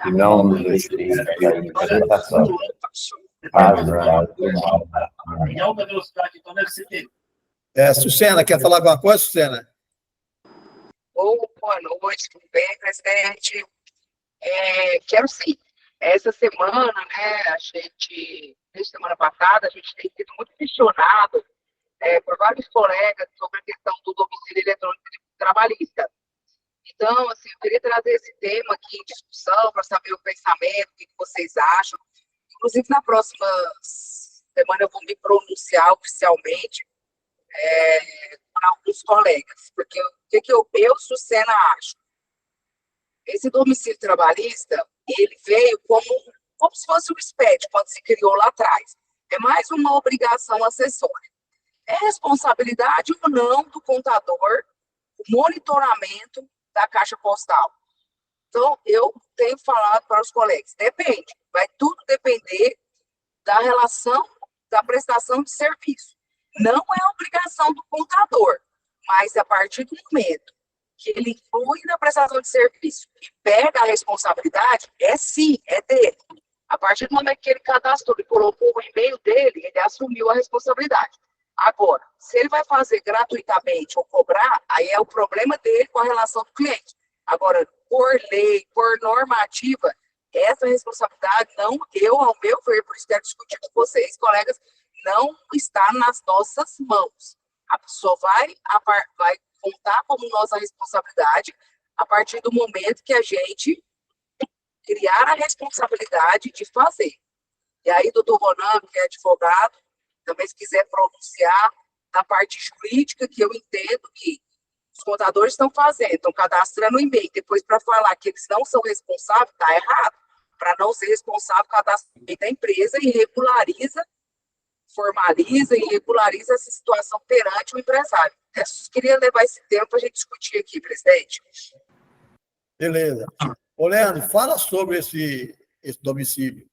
e não nos deixeis cair em tentação, mas em alta velocidade, então deve ser tempo. Sucena, quer falar alguma coisa, Sucena? Boa noite, tudo bem, presidente? Quero sim. Essa semana, né, desde semana passada, a gente tem sido muito questionado por vários colegas sobre a questão do domicílio eletrônico trabalhista. Então, assim, eu queria trazer esse tema aqui em discussão para saber o pensamento, o que vocês acham. Inclusive, na próxima semana eu vou me pronunciar oficialmente para alguns colegas, porque o que eu, Sucena, acho? Esse domicílio trabalhista, ele veio como se fosse um SPED, quando se criou lá atrás. É mais uma obrigação acessória. É responsabilidade ou não do contador o monitoramento da Caixa Postal. Então, eu tenho falado para os colegas, depende, vai tudo depender da relação da prestação de serviço. Não é obrigação do contador, mas a partir do momento que ele influi na prestação de serviço e pega a responsabilidade, sim, é dele. A partir do momento que ele cadastrou e colocou o e-mail dele, ele assumiu a responsabilidade. Agora, se ele vai fazer gratuitamente ou cobrar, aí é o problema dele com a relação do cliente. Agora, por lei, por normativa, essa responsabilidade não, ao meu ver, por isso quero discutir com vocês, colegas, não está nas nossas mãos. A pessoa vai contar como nossa responsabilidade a partir do momento que a gente criar a responsabilidade de fazer. E aí, doutor Ronan, que é advogado, também se quiser pronunciar na parte jurídica, que eu entendo que os contadores estão fazendo, estão cadastrando o e-mail, depois para falar que eles não são responsáveis, está errado. Para não ser responsável, cadastra o e-mail da empresa e formaliza e regulariza essa situação perante o empresário. Eu queria levar esse tempo para a gente discutir aqui, presidente. Beleza. Ô, Leandro, fala sobre esse domicílio.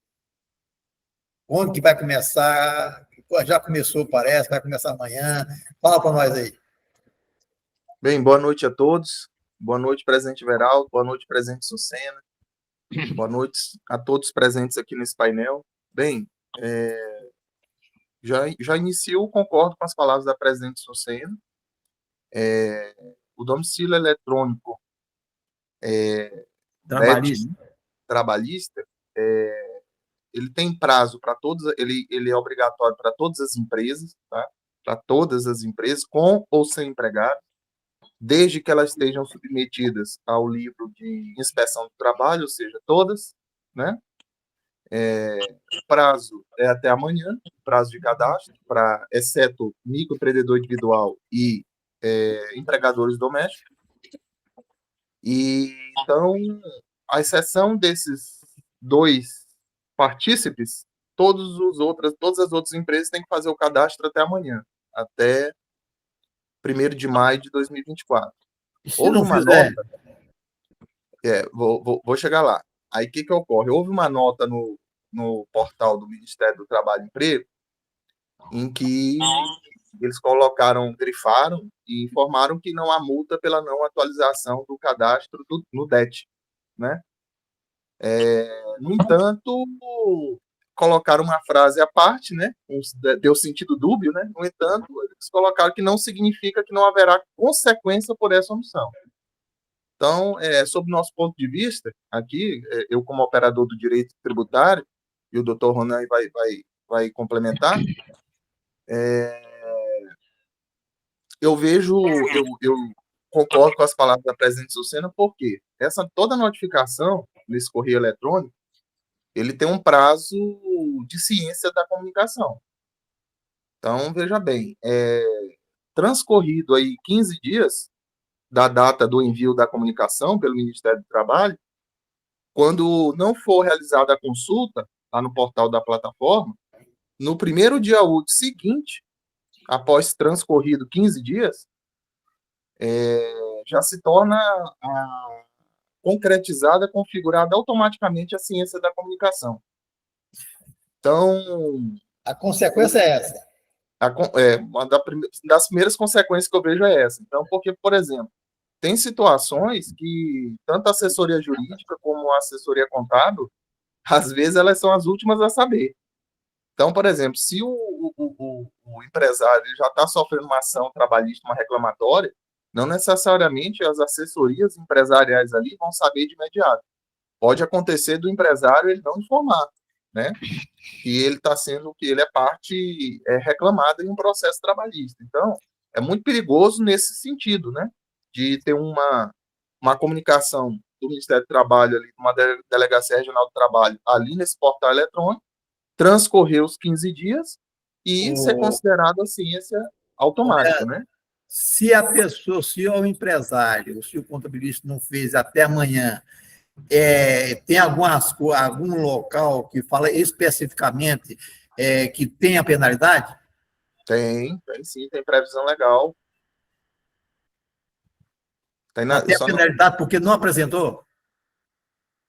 Onde que vai começar? Já começou, parece, vai começar amanhã. Fala para nós aí. Bem, boa noite a todos. Boa noite, presidente Veraldo. Boa noite, presidente Sucena. Boa noite a todos presentes aqui nesse painel. Bem, já inicio, concordo com as palavras da presidente Sucena. O domicílio eletrônico trabalhista, ele tem prazo para todos, ele é obrigatório para todas as empresas, tá? Para todas as empresas, com ou sem empregado, desde que elas estejam submetidas ao livro de inspeção do trabalho, ou seja, todas, né? O prazo é até amanhã, prazo de cadastro, exceto microempreendedor individual e empregadores domésticos. E, então, a exceção desses dois partícipes, todas as outras empresas têm que fazer o cadastro até amanhã, até 1º de maio de 2024. Houve uma nota... vou chegar lá. Aí, o que ocorre? Houve uma nota no portal do Ministério do Trabalho e Emprego, em que eles grifaram e informaram que não há multa pela não atualização do cadastro no DET, né? No entanto, colocaram uma frase à parte, né? Deu sentido dúbio, né? No entanto, eles colocaram que não significa que não haverá consequência por essa omissão. Então, sob o nosso ponto de vista, aqui, eu como operador do direito tributário, e o doutor Ronan vai complementar, eu concordo com as palavras da presidente Sucena, porque toda notificação nesse correio eletrônico, ele tem um prazo de ciência da comunicação. Então, veja bem, transcorrido aí 15 dias da data do envio da comunicação pelo Ministério do Trabalho, quando não for realizada a consulta lá no portal da plataforma, no primeiro dia útil seguinte, após transcorrido 15 dias, já se torna concretizada, configurada automaticamente a ciência da comunicação. Então... A consequência é essa? Uma das primeiras consequências que eu vejo é essa. Então, porque, por exemplo, tem situações que tanto a assessoria jurídica como a assessoria contábil, às vezes elas são as últimas a saber. Então, por exemplo, se o empresário já está sofrendo uma ação trabalhista, uma reclamatória, não necessariamente as assessorias empresariais ali vão saber de imediato. Pode acontecer do empresário ele não informar, né? Que ele está sendo, que ele é parte reclamada em um processo trabalhista. Então, é muito perigoso nesse sentido, né? De ter uma comunicação do Ministério do Trabalho, ali, uma Delegacia Regional do Trabalho, ali nesse portal eletrônico, transcorrer os 15 dias e ser considerado a ciência automática, né? Se a pessoa, se o empresário, se o contabilista não fez até amanhã, tem algum local que fala especificamente que tem a penalidade? Tem sim, tem previsão legal. Até a penalidade porque não apresentou?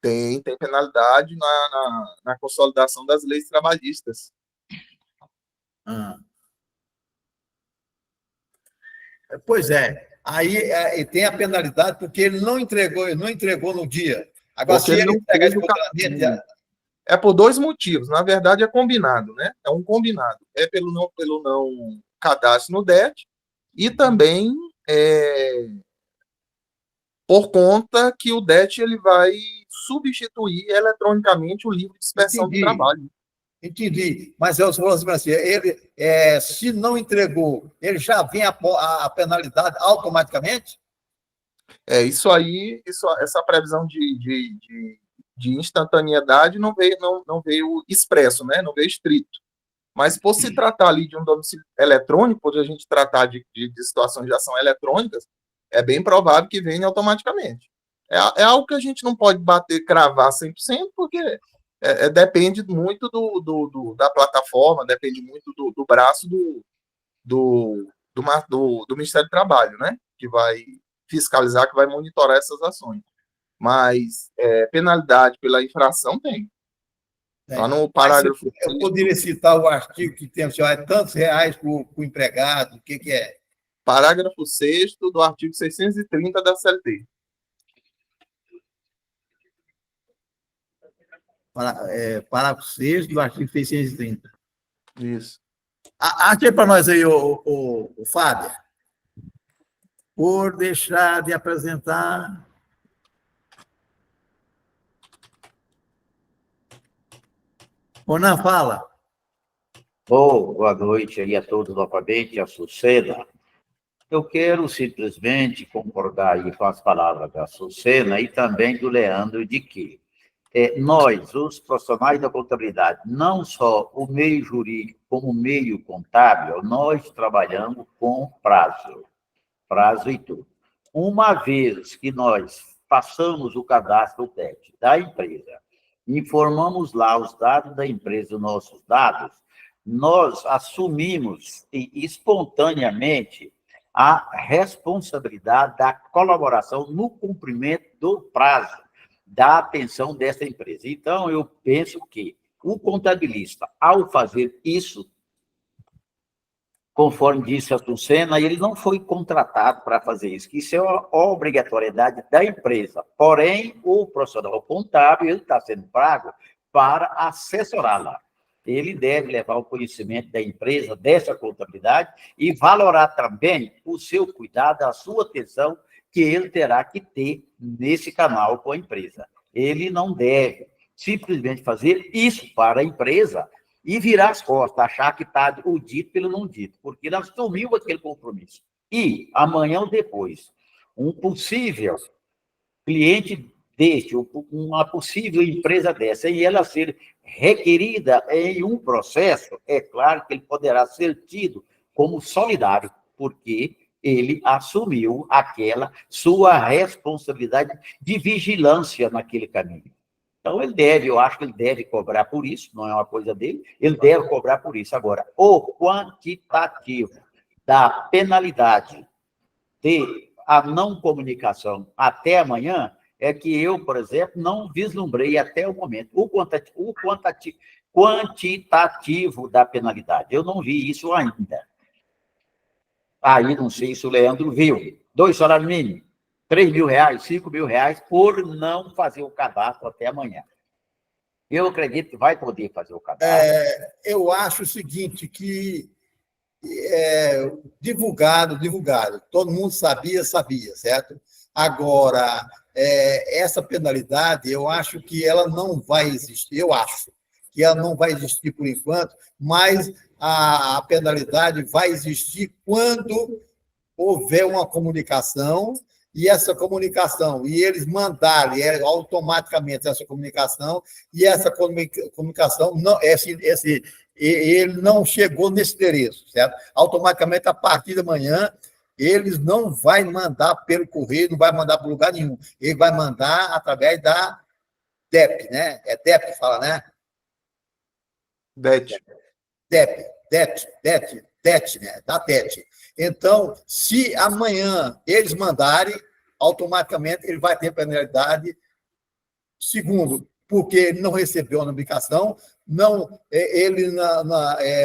Tem penalidade na consolidação das leis trabalhistas. Pois é. Aí tem a penalidade porque ele não entregou no dia. Agora, porque se ele entregar espontaneamente... É por dois motivos. Na verdade, é combinado, né? É um combinado. É pelo não cadastro no DET e também por conta que o DET ele vai substituir eletronicamente o livro de inspeção do trabalho. Entendi. Mas eu estou falando assim, ele, se não entregou, ele já vem a penalidade automaticamente? Isso aí, essa previsão de instantaneidade não veio expresso, né? Não veio estrito. Mas por se tratar ali de um domicílio eletrônico, por a gente tratar de situações de ação eletrônicas, é bem provável que venha automaticamente. É algo que a gente não pode cravar 100%, porque depende muito da plataforma, depende muito do braço do Ministério do Trabalho, né? Que vai fiscalizar, que vai monitorar essas ações. Mas penalidade pela infração tem. Lá no parágrafo... Eu poderia citar o artigo que tem, tantos reais para o empregado, o que é? Parágrafo 6º do artigo 630 da CLT. Parágrafo 6º do artigo 630. Isso. Aqui para nós aí, o Fábio. Por deixar de apresentar... Ronan, fala. Boa noite aí a todos novamente, a Sucena. Eu quero simplesmente concordar aí com as palavras da Sucena e também do Leandro de que nós, os profissionais da contabilidade, não só o meio jurídico como o meio contábil, nós trabalhamos com prazo e tudo. Uma vez que nós passamos o cadastro TET da empresa, informamos lá os dados da empresa, os nossos dados, nós assumimos espontaneamente a responsabilidade da colaboração no cumprimento do prazo da atenção dessa empresa. Então, eu penso que o contabilista, ao fazer isso, conforme disse a Sucena, ele não foi contratado para fazer isso, que isso é uma obrigatoriedade da empresa. Porém, o profissional contábil ele está sendo pago para assessorá-la. Ele deve levar o conhecimento da empresa, dessa contabilidade, e valorar também o seu cuidado, a sua atenção, que ele terá que ter nesse canal com a empresa. Ele não deve simplesmente fazer isso para a empresa e virar as costas, achar que está o dito pelo não dito, porque nós assumimos aquele compromisso. E, amanhã ou depois, um possível cliente deste, uma possível empresa dessa, e ela ser requerida em um processo, é claro que ele poderá ser tido como solidário, porque ele assumiu aquela sua responsabilidade de vigilância naquele caminho. Então, eu acho que ele deve cobrar por isso, não é uma coisa dele, ele deve cobrar por isso. Agora, o quantitativo da penalidade de a não comunicação até amanhã é que eu, por exemplo, não vislumbrei até o momento o quantitativo da penalidade. Eu não vi isso ainda. Aí, não sei se o Leandro viu. 2 salários mínimos. R$ 3.000, R$ 5.000 por não fazer o cadastro até amanhã. Eu acredito que vai poder fazer o cadastro. Eu acho o seguinte, que divulgado, todo mundo sabia, certo? Agora, essa penalidade, eu acho que ela não vai existir, eu acho que ela não vai existir por enquanto, mas a penalidade vai existir quando houver uma comunicação, e essa comunicação, e eles mandarem automaticamente essa comunicação, e essa comunicação, não, ele não chegou nesse endereço, certo? Automaticamente, a partir da manhã, eles não vai mandar pelo correio, não vai mandar para lugar nenhum. Ele vai mandar através da DEP, né? É DEP que fala, né? DET. DET, né? Da DET. Então, se amanhã eles mandarem, automaticamente ele vai ter penalidade. Segundo, porque ele não recebeu a notificação, ele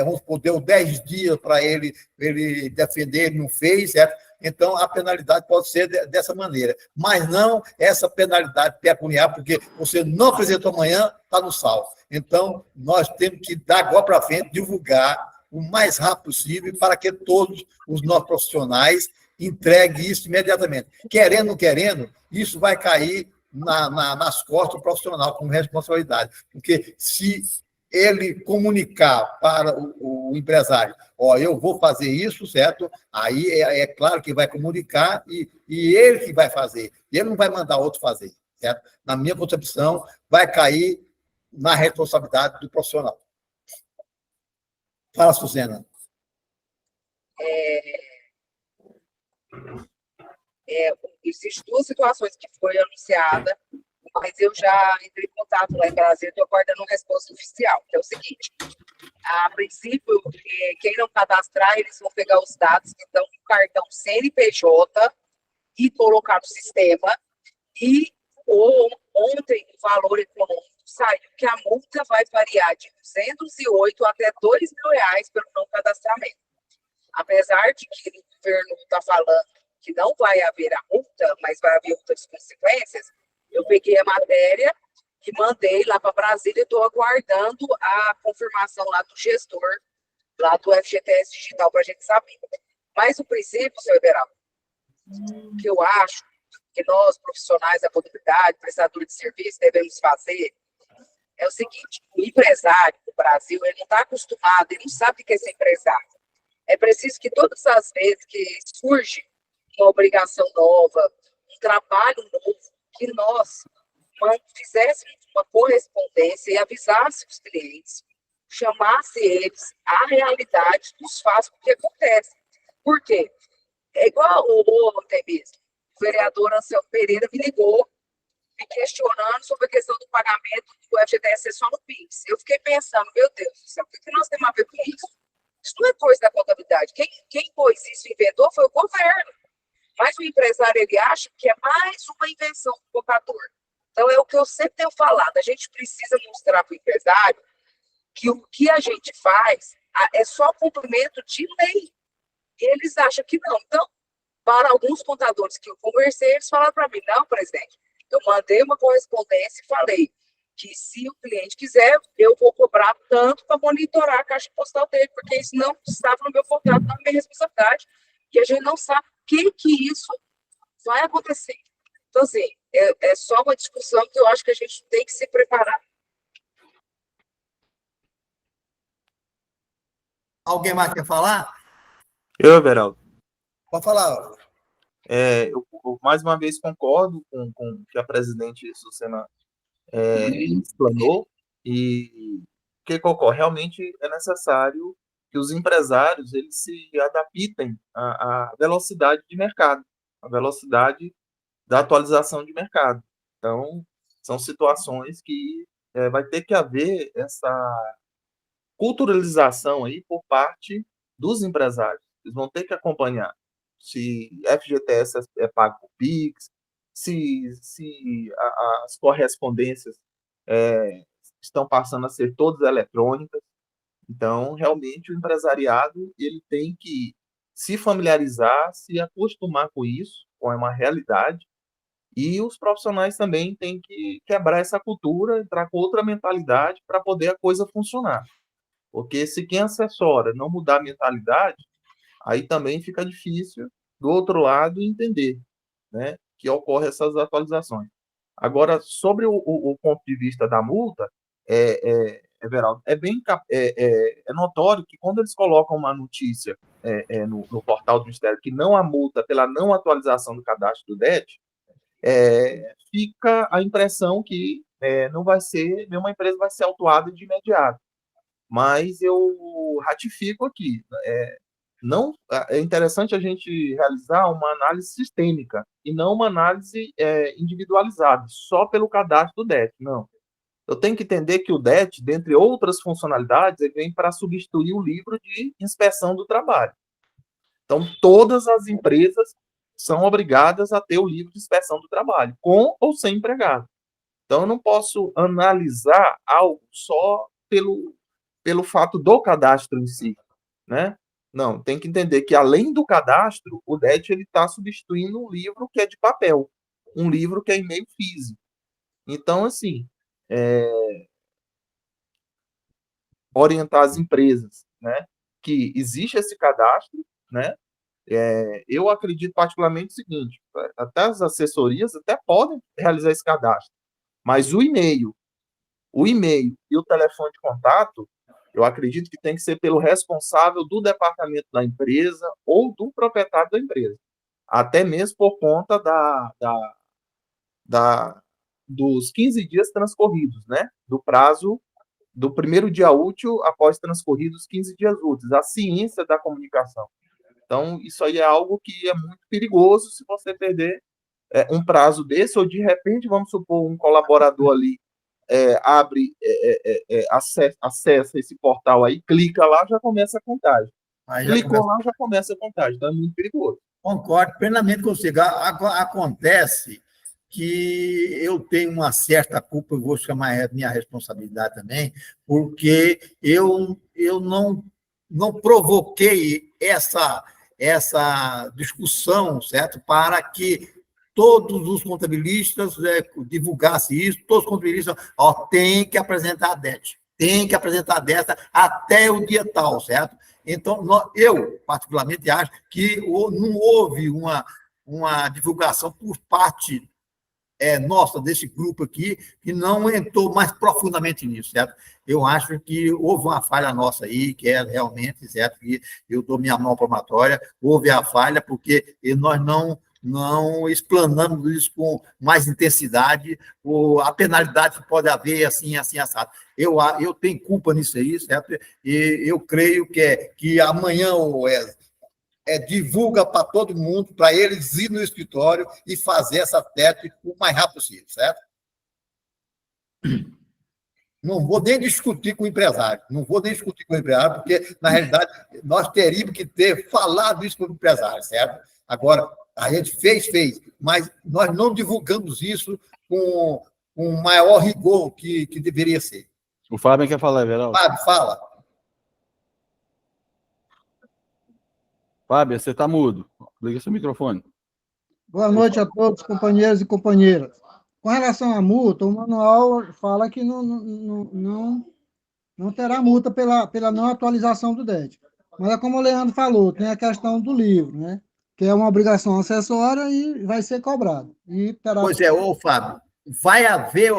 vamos supor, deu 10 dias para ele defender, ele não fez, certo? Então, a penalidade pode ser dessa maneira, mas não essa penalidade pecuniária, porque você não apresentou amanhã, está no salvo. Então, nós temos que, dar agora para frente, divulgar o mais rápido possível para que todos os nossos profissionais entreguem isso imediatamente. Querendo ou não querendo, isso vai cair nas costas do profissional com responsabilidade. Porque se ele comunicar para o empresário, eu vou fazer isso, certo? Aí é claro que vai comunicar e ele que vai fazer. Ele não vai mandar outro fazer, certo? Na minha concepção, vai cair na responsabilidade do profissional. Fala, Suzana. Existem duas situações que foi anunciada, mas eu já entrei em contato lá em Brasília, estou aguardando uma resposta oficial, que é o seguinte: a princípio, quem não cadastrar, eles vão pegar os dados que estão no cartão CNPJ e colocar no sistema, e ontem o valor econômico saiu que a multa vai variar de 208 até R$2.000 pelo não cadastramento. Apesar de que o governo está falando que não vai haver a multa, mas vai haver outras consequências, eu peguei a matéria e mandei lá para Brasília e estou aguardando a confirmação lá do gestor, lá do FGTS Digital, para a gente saber. Mas o princípio, senhor Everaldo, que eu acho que nós, profissionais da contabilidade, prestadores de serviço, devemos fazer é o seguinte: o empresário do Brasil, ele não está acostumado, ele não sabe o que é ser empresário. É preciso que todas as vezes que surge uma obrigação nova, um trabalho novo, que nós fizéssemos uma correspondência e avisasse os clientes, chamasse eles à realidade dos fatos que acontecem. Por quê? É igual ontem mesmo, o vereador Anselmo Pereira me ligou, me questionando sobre a questão do pagamento do FGTS só no PIX. Eu fiquei pensando, meu Deus do céu, o que nós temos a ver com isso? Isso não é coisa da contabilidade. Quem pôs isso, inventou, foi o governo. Mas o empresário, ele acha que é mais uma invenção do contador. Então, é o que eu sempre tenho falado. A gente precisa mostrar para o empresário que o que a gente faz é só cumprimento de lei. E eles acham que não. Então, para alguns contadores que eu conversei, eles falaram para mim: não, presidente, eu mandei uma correspondência e falei que se o cliente quiser, eu vou cobrar tanto para monitorar a caixa postal dele, porque isso não estava no meu contrato, não é minha responsabilidade, e a gente não sabe o que isso vai acontecer. Então, assim, é só uma discussão que eu acho que a gente tem que se preparar. Alguém mais quer falar? Eu, Everaldo. Pode falar. Eu mais uma vez concordo com o que a presidente Sucena explanou, e o que ocorre? Realmente é necessário que os empresários eles se adaptem à velocidade de mercado, à velocidade da atualização de mercado. Então, são situações que vai ter que haver essa culturalização aí por parte dos empresários. Eles vão ter que acompanhar se FGTS é pago por Pix, se as correspondências estão passando a ser todas eletrônicas. Então, realmente, o empresariado ele tem que se familiarizar, se acostumar com isso, com uma realidade, E os profissionais também têm que quebrar essa cultura, entrar com outra mentalidade para poder a coisa funcionar. Porque se quem assessora não mudar a mentalidade, aí também fica difícil do outro lado entender, né, que ocorre essas atualizações. Agora, sobre o ponto de vista da multa, Everaldo, é notório que quando eles colocam uma notícia no portal do Ministério que não há multa pela não atualização do cadastro do DET, fica a impressão que não vai ser, nenhuma empresa vai ser autuada de imediato. Mas eu ratifico aqui, não é interessante a gente realizar uma análise sistêmica e não uma análise individualizada, só pelo cadastro do DET, não. Eu tenho que entender que o DET, dentre outras funcionalidades, ele vem para substituir o livro de inspeção do trabalho. Então, todas as empresas são obrigadas a ter o livro de inspeção do trabalho, com ou sem empregado. Então, eu não posso analisar algo só pelo fato do cadastro em si, né? Não, tem que entender que, além do cadastro, o DET está substituindo um livro que é de papel, um livro que é em meio físico. Então, assim, orientar as empresas, né, que existe esse cadastro, né? Eu acredito particularmente o seguinte, até as assessorias até podem realizar esse cadastro, mas o e-mail e o telefone de contato, eu acredito que tem que ser pelo responsável do departamento da empresa ou do proprietário da empresa, até mesmo por conta dos 15 dias transcorridos, né, do prazo do primeiro dia útil após transcorridos 15 dias úteis, a ciência da comunicação. Então, isso aí é algo que é muito perigoso se você perder um prazo desse, ou de repente, vamos supor, um colaborador ali acessa esse portal aí, clica lá, já começa a contagem. Clicou lá, já começa a contagem. Então, é muito perigoso. Concordo plenamente com você. Acontece que eu tenho uma certa culpa, eu vou chamar minha responsabilidade também, porque eu não provoquei essa discussão, certo? Para que todos os contabilistas divulgassem isso, todos os contabilistas têm que apresentar a DET, tem que apresentar a DET até o dia tal, certo? Então, eu, particularmente, acho que não houve uma divulgação por parte nossa, desse grupo aqui, que não entrou mais profundamente nisso, certo? Eu acho que houve uma falha nossa aí, que é realmente, certo? Que eu dou minha mão palmatória, houve a falha, porque nós não explanamos isso com mais intensidade, a penalidade que pode haver, assim, assado. Eu tenho culpa nisso aí, certo? E eu creio que amanhã, divulga para todo mundo, para eles ir no escritório e fazer essa TET o mais rápido possível, certo? Não vou nem discutir com o empresário, porque, na realidade, nós teríamos que ter falado isso para o empresário, certo? Agora, a gente fez, mas nós não divulgamos isso com o maior rigor que deveria ser. O Fábio quer falar, Everaldo. Fábio, fala. Fábio, você está mudo. Liga seu microfone. Boa noite a todos, companheiros e companheiras. Com relação à multa, o manual fala que não terá multa pela não atualização do DET. Mas é como o Leandro falou, tem a questão do livro, né? Que é uma obrigação acessória e vai ser cobrado. Pois é, Fábio, vai haver,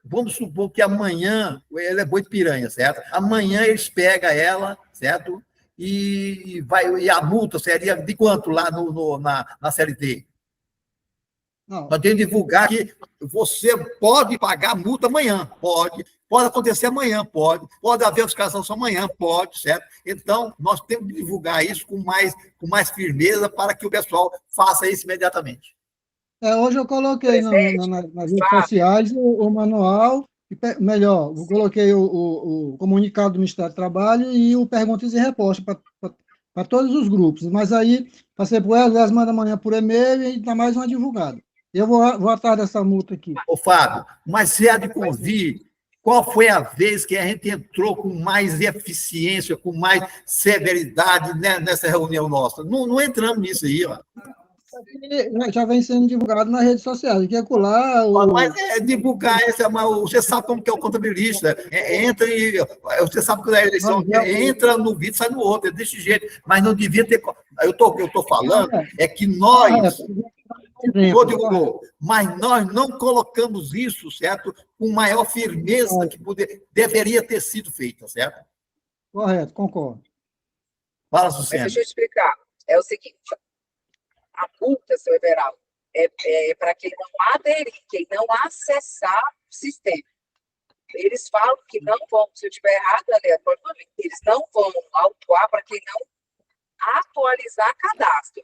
vamos supor que amanhã, ela é boi de piranha, certo? Amanhã eles pegam ela, certo? E a multa seria de quanto lá na CLT? Não. Nós temos que divulgar que você pode pagar multa amanhã, pode acontecer amanhã, pode haver fiscalização amanhã, pode, certo? Então, nós temos que divulgar isso com mais firmeza para que o pessoal faça isso imediatamente. Hoje eu coloquei nas redes sociais o manual, melhor, eu coloquei o comunicado do Ministério do Trabalho e o perguntas e respostas para todos os grupos, mas aí passei por elas manda amanhã por e-mail e dá mais uma divulgada. Eu vou atrás dessa multa aqui. Fábio, mas se há de convir, qual foi a vez que a gente entrou com mais eficiência, com mais severidade nessa reunião nossa? Não entramos nisso aí, ó. Já vem sendo divulgado nas redes sociais. Que é colar Mas é divulgar, você sabe como que é o contabilista. Entra e. Você sabe que a eleição entra no vídeo, sai no outro, é desse jeito. Mas não devia ter. Eu estou falando é que nós. Mas nós não colocamos isso, certo? Com maior firmeza que deveria ter sido feita, certo? Correto, concordo. Fala, Mas Sucena. deixa eu explicar. É o seguinte, a multa, seu Everaldo, é para quem não aderir, quem não acessar o sistema. Eles falam que não vão, se eu estiver errado, eles não vão autuar para quem não atualizar cadastro.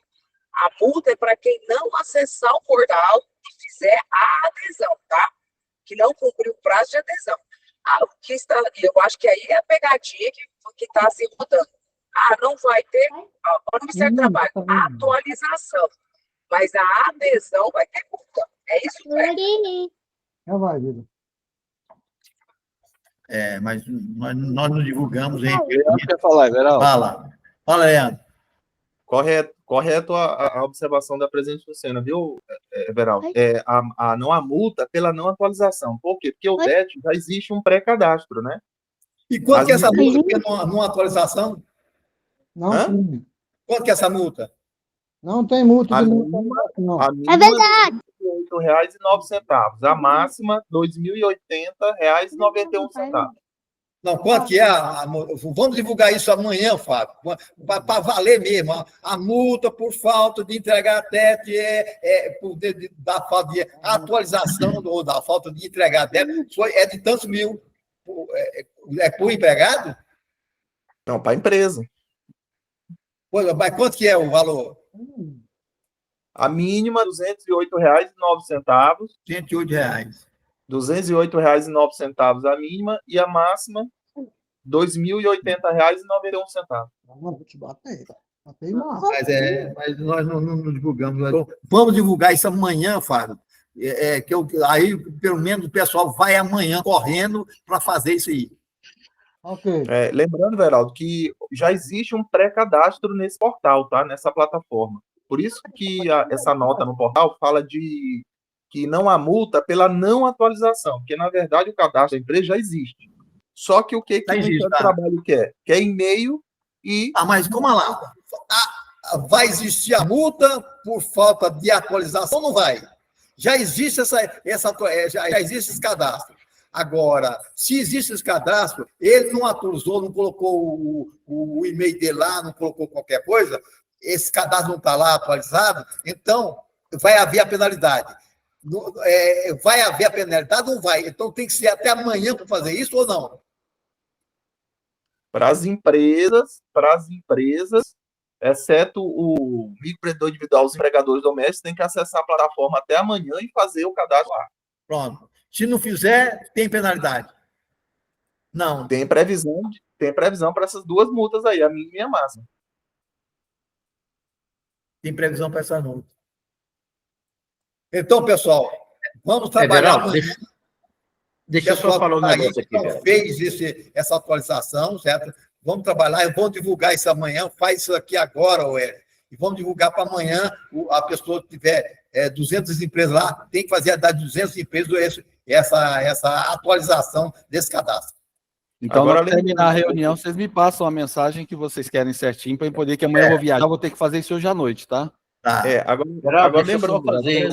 A multa é para quem não acessar o portal e fizer a adesão, tá? Que não cumpriu o prazo de adesão. Eu acho que aí é a pegadinha que está se rodando. Não vai ter, o Ministério do Trabalho, a atualização, mas a adesão vai ter multa. É isso mesmo. Já vai, Vida. Mas nós não divulgamos, hein? Leandro quer falar, Everaldo? Fala, Leandro. Correto a observação da presidente Lucena, viu, Everaldo? Não há multa pela não atualização. Por quê? Porque o DET já existe um pré-cadastro, né? E quanto que é essa multa numa atualização? Não tem. Quanto que é essa multa? Não tem multa de multa, não. É verdade. R$ 8,09. A máxima, R$ 2.080,91. Não, quanto que é? Vamos divulgar isso amanhã, Fábio, para valer mesmo. A multa por falta de entregar a TET da falta de atualização ou da falta de entregar a TET é de tantos mil. É por empregado? Não, para a empresa. Pois, mas quanto que é o valor? A mínima, R$ 208,09. R$ 108. R$ 208,09 a mínima e a máxima, R$ 2.080,91. Vou te bater. Batei mal. Mas nós não divulgamos. Então, vamos divulgar isso amanhã, Fábio. Aí, pelo menos, o pessoal vai amanhã correndo para fazer isso aí. Ok. Lembrando, Veraldo, que já existe um pré-cadastro nesse portal, tá? Nessa plataforma. Por isso que essa nota no portal fala de que não há multa pela não atualização, porque, na verdade, o cadastro da empresa já existe. Só que o que o Ministério do Trabalho quer? Quer e-mail e... Mas como lá? Vai existir a multa por falta de atualização ou não vai? Já existe já existe esse cadastro. Agora, se existe esse cadastro, ele não atualizou, não colocou o e-mail dele lá, não colocou qualquer coisa, esse cadastro não está lá atualizado, então vai haver a penalidade. Vai haver a penalidade ou não vai? Então tem que ser até amanhã para fazer isso ou não? Para as empresas, exceto o microempreendedor individual, os empregadores domésticos, tem que acessar a plataforma até amanhã e fazer o cadastro lá. Pronto. Se não fizer, tem penalidade? Não. Tem previsão para essas duas multas aí, a mínima e a máxima. Tem previsão para essa multa. Então, pessoal, vamos trabalhar amanhã. Deixa eu só falar um negócio aqui. Então, fez essa atualização, certo? Vamos trabalhar, eu vou divulgar isso amanhã, faz isso aqui agora, Ué. E vamos divulgar para amanhã, a pessoa que tiver 200 empresas lá, tem que fazer a idade de 200 empresas essa atualização desse cadastro. Então, agora, para terminar a reunião, vocês me passam a mensagem que vocês querem certinho para eu poder, que amanhã eu vou viajar, eu vou ter que fazer isso hoje à noite, tá? Agora deixa eu só fazer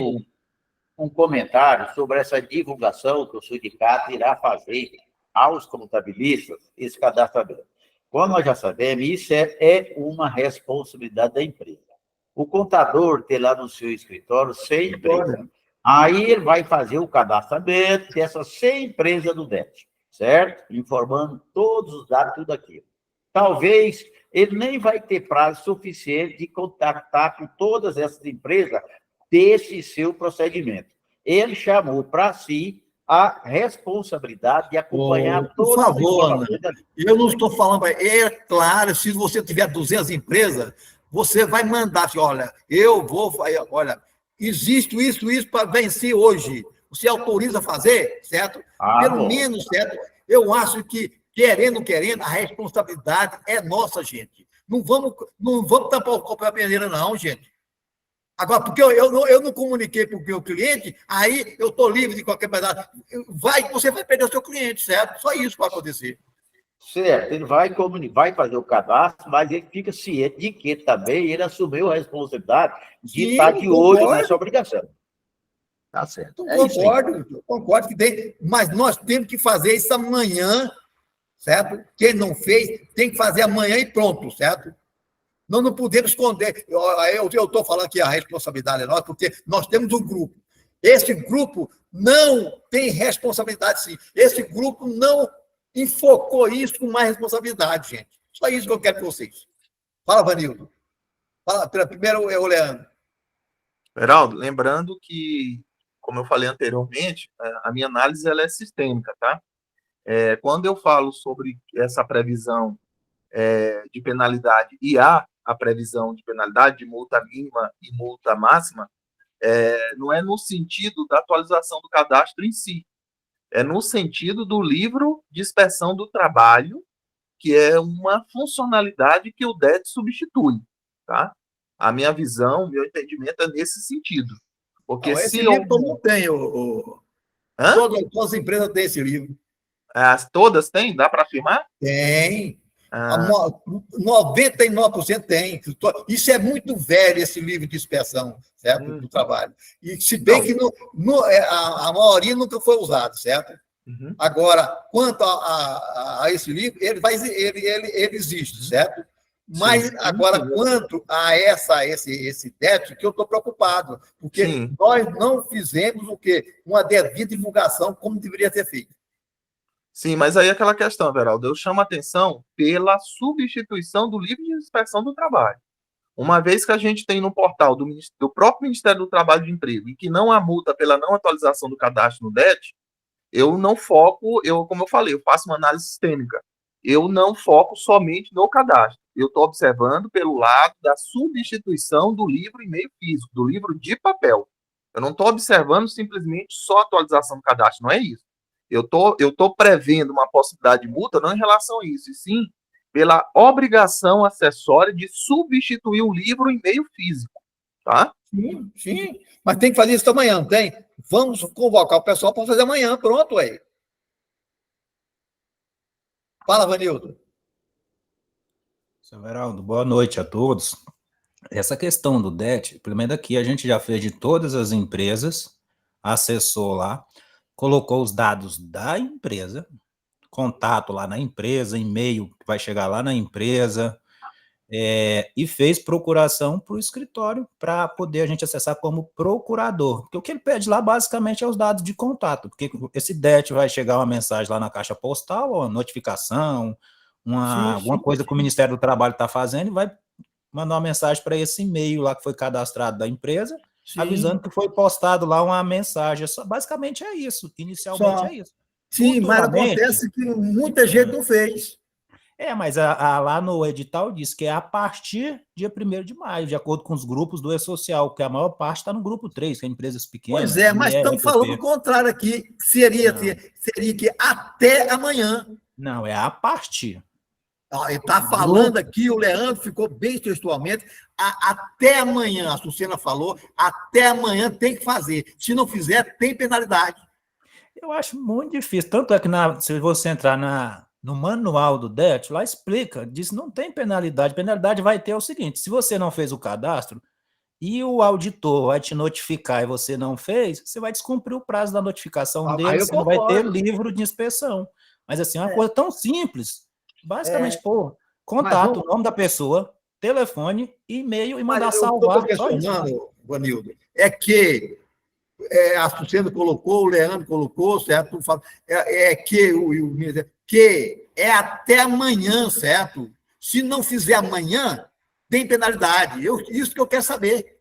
um comentário sobre essa divulgação que o sindicato irá fazer aos contabilistas, esse cadastramento. Como nós já sabemos, isso é uma responsabilidade da empresa. O contador tem lá no seu escritório 100 empresas. Aí ele vai fazer o cadastramento dessas 100 empresas do DET, certo? Informando todos os dados, tudo aquilo. Talvez ele nem vai ter prazo suficiente de contactar com todas essas empresas desse seu procedimento. Ele chamou para si a responsabilidade de acompanhar por favor, né? Eu não estou falando, é claro, se você tiver 200 empresas, você vai mandar, olha, eu vou, olha, existe isso para vencer hoje. Você autoriza a fazer, certo? Pelo menos, certo? Eu acho que, querendo, a responsabilidade é nossa, gente. Não vamos tampar o copo da peneira, não, gente. Agora, porque eu não comuniquei para o meu cliente, aí eu estou livre de qualquer pedaço. Você vai perder o seu cliente, certo? Só isso vai acontecer. Certo, ele vai fazer o cadastro, mas ele fica ciente de que também ele assumiu a responsabilidade de estar de olho nessa obrigação. Tá certo. Concordo que tem, mas nós temos que fazer isso amanhã, certo? Quem não fez, tem que fazer amanhã e pronto, certo? Nós não podemos esconder. Eu estou falando que a responsabilidade é nossa, porque nós temos um grupo. Esse grupo não tem responsabilidade, sim. Esse grupo não enfocou isso com mais responsabilidade, gente. Só isso que eu quero de vocês. Fala, Vanildo. Fala, primeiro é o Leandro. Geraldo, lembrando que, como eu falei anteriormente, a minha análise ela é sistêmica, tá? Quando eu falo sobre essa previsão de penalidade e há a previsão de penalidade de multa mínima e multa máxima, não é no sentido da atualização do cadastro em si, é no sentido do livro de inspeção do trabalho, que é uma funcionalidade que o DET substitui, tá? A minha visão, meu entendimento é nesse sentido. Porque esse se livro todo mundo tem. Todas as empresas têm esse livro. Todas têm? Dá para afirmar? Tem. 99% tem. Isso é muito velho, esse livro de inspeção, certo? Do trabalho. E se bem que a maioria nunca foi usado, certo? Uhum. Agora, quanto a esse livro, ele existe, certo? Mas agora, quanto a esse DET, que eu estou preocupado, porque nós não fizemos o quê? Uma devida divulgação como deveria ter feito. Sim, mas aí é aquela questão, Veraldo, eu chamo a atenção pela substituição do livro de inspeção do trabalho. Uma vez que a gente tem no portal do próprio Ministério do Trabalho e de Emprego e que não há multa pela não atualização do cadastro no DET, eu não foco, como eu falei, eu faço uma análise sistêmica. Eu não foco somente no cadastro. Eu estou observando pelo lado da substituição do livro em meio físico, do livro de papel. Eu não estou observando simplesmente só a atualização do cadastro, não é isso. Eu tô prevendo uma possibilidade de multa não em relação a isso, e sim pela obrigação acessória de substituir o livro em meio físico, tá? Sim. Mas tem que fazer isso amanhã, não tem? Vamos convocar o pessoal para fazer amanhã, pronto, aí. Fala, Vanildo. Seu Veraldo, boa noite a todos. Essa questão do DET, primeiro aqui, a gente já fez de todas as empresas, acessou lá, colocou os dados da empresa, contato lá na empresa, e-mail que vai chegar lá na empresa, e fez procuração para o escritório para poder a gente acessar como procurador. Porque o que ele pede lá, basicamente, é os dados de contato, porque esse DET vai chegar uma mensagem lá na caixa postal, ou uma notificação, alguma coisa que o Ministério do Trabalho está fazendo, e vai mandar uma mensagem para esse e-mail lá que foi cadastrado da empresa, avisando que foi postado lá uma mensagem. Basicamente é isso, inicialmente é isso. Sim, mas acontece que muita gente não fez. Mas lá no edital diz que é a partir dia 1º de maio, de acordo com os grupos do E-Social, que a maior parte está no grupo 3, que é empresas pequenas. Pois é, mas estão falando o contrário aqui, seria que até amanhã. Não, é a partir. Ele está falando aqui, o Leandro ficou bem textualmente, até amanhã, a Sucena falou, até amanhã tem que fazer. Se não fizer, tem penalidade. Eu acho muito difícil, tanto é que se você entrar no manual do DET, lá explica, diz que não tem penalidade. Penalidade vai ter o seguinte: se você não fez o cadastro e o auditor vai te notificar e você não fez, você vai descumprir o prazo da notificação dele, você não vai ter livro de inspeção. Mas assim, é uma coisa tão simples. Basicamente, contato, o nome da pessoa, telefone, e-mail e mandar salvar. O que eu estou questionando, Vanildo, é que a Sucena colocou, o Leandro colocou, certo? Que é até amanhã, certo? Se não fizer amanhã, tem penalidade. Isso que eu quero saber.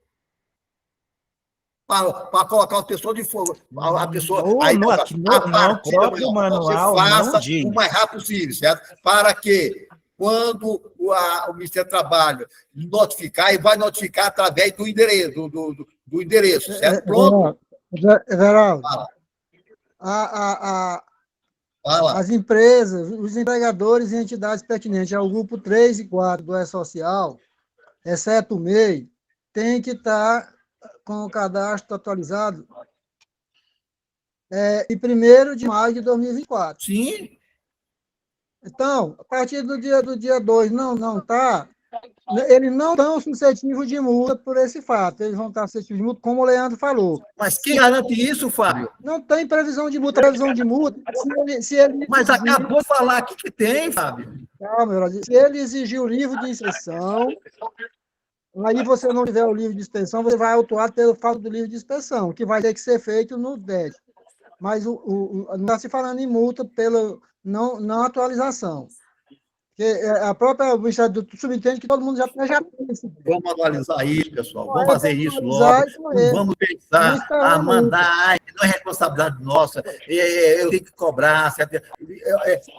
Para colocar as pessoas de fogo. A pessoa. No próprio manual, você faça não diz. o mais rápido possível, certo? Para que, quando o Ministério do Trabalho notificar, e vai notificar através do endereço, do endereço, certo? Pronto. Geraldo, as empresas, os empregadores e entidades pertinentes ao grupo 3 e 4 do E-Social, exceto o MEI, tem que estar com o cadastro atualizado em 1º de maio de 2024. Sim, Então, a partir do dia 2, não está. Eles não estão suscetíveis de multa por esse fato. Eles vão estar suscetíveis de multa, como o Leandro falou. mas quem garante isso, Fábio? Não tem previsão de multa. Se ele Mas acabou de falar aqui que tem, Fábio. Calma, Herói. Se ele exigir o livro de inspeção, aí você não tiver o livro de inspeção, você vai autuar pelo falta do livro de inspeção, que vai ter que ser feito no DET. Mas não está se falando em multa pela não atualização. Porque a própria o Ministério do subentende que todo mundo já tem esse. Vamos analisar isso, pessoal. Vamos fazer isso logo. Não vamos pensar a mandar, não é responsabilidade nossa. Eu tenho que cobrar. Certo?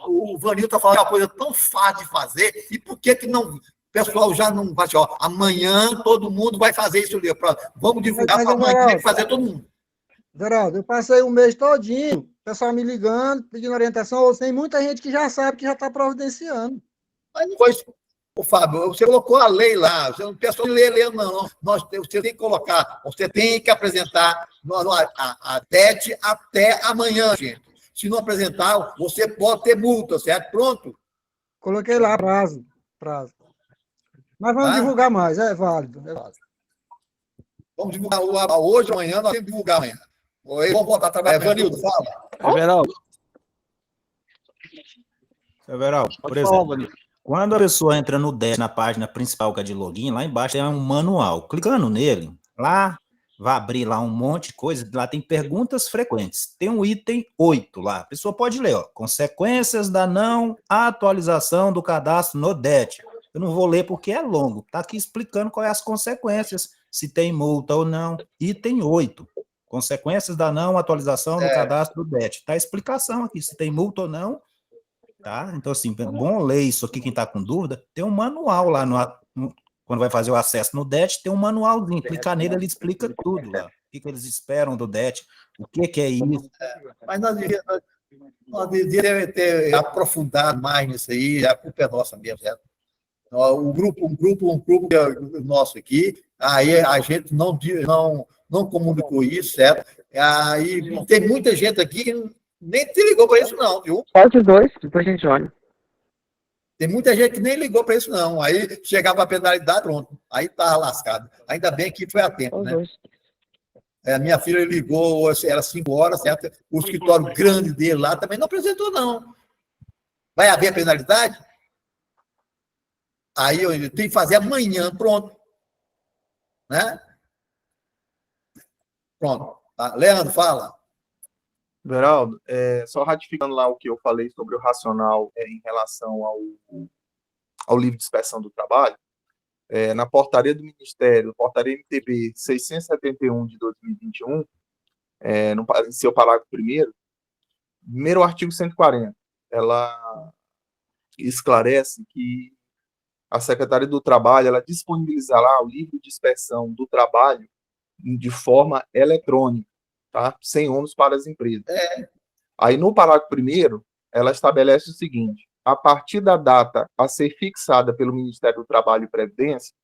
O Vanil está falando uma coisa tão fácil de fazer. E por que não? O pessoal já não vai assim, ó, amanhã todo mundo vai fazer isso ali. Vamos divulgar para amanhã, tem que fazer todo mundo. Geraldo, eu passei um mês todinho, o pessoal me ligando, pedindo orientação. Tem muita gente que já sabe que já está providenciando. Mas não foi isso. Ô, Fábio, você colocou a lei lá, você não pensou em ler, não. Você tem que colocar, você tem que apresentar a DET até amanhã, gente. Se não apresentar, você pode ter multa, certo? Pronto. Coloquei lá, prazo. Mas vamos divulgar mais, é válido. Vamos divulgar hoje, amanhã, nós temos que divulgar amanhã. Vamos voltar a trabalhar. Vanildo, fala. Everaldo. Everaldo, por exemplo, quando a pessoa entra no DET, na página principal, que é de login, lá embaixo tem um manual. Clicando nele, lá vai abrir lá um monte de coisa, lá tem perguntas frequentes. Tem um item 8 lá. A pessoa pode ler, ó, consequências da não atualização do cadastro no DET. Eu não vou ler porque é longo. Está aqui explicando quais as consequências, se tem multa ou não. Item 8. Consequências da não atualização do cadastro do DET. Está a explicação aqui, se tem multa ou não. Tá? Então, assim, bom ler isso aqui, quem está com dúvida, tem um manual lá, quando vai fazer o acesso no DET, tem um manualzinho, clicar nele, ele explica tudo lá, o que eles esperam do DET, o que é isso. Mas nós devíamos ter aprofundado mais nisso aí, a culpa é nossa mesmo, certo? Um grupo nosso aqui, aí a gente não comunicou isso, certo? Aí tem muita gente aqui que nem te ligou para isso, não, viu? Pode os dois, depois a gente olha. Tem muita gente que nem ligou para isso, não. Aí chegava a penalidade, pronto. Aí estava lascado. Ainda bem que foi a tempo, né? Minha filha ligou, era 5 horas, certo? O escritório grande dele lá também não apresentou, não. Vai haver penalidade? Aí eu tenho que fazer amanhã, pronto. Né? Pronto. Tá. Leandro, fala. Veraldo, só ratificando lá o que eu falei sobre o racional em relação ao livro de inspeção do trabalho, na portaria do Ministério, portaria MTB 671 de 2021, no seu parágrafo primeiro artigo 140, ela esclarece que a Secretaria do Trabalho ela disponibilizará o livro de inspeção do trabalho de forma eletrônica, tá? Sem ônus para as empresas. Aí, no parágrafo 1º, ela estabelece o seguinte: a partir da data a ser fixada pelo Ministério do Trabalho e Previdência,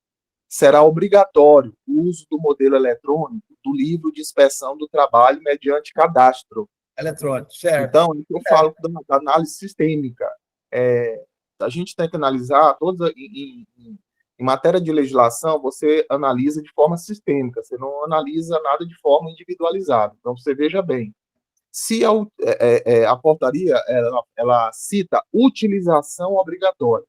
será obrigatório o uso do modelo eletrônico do livro de inspeção do trabalho mediante cadastro. Eletrônico, certo. Então, eu falo da análise sistêmica. A gente tem que analisar todas em matéria de legislação, você analisa de forma sistêmica, você não analisa nada de forma individualizada. Então, você veja bem, se a portaria ela cita utilização obrigatória,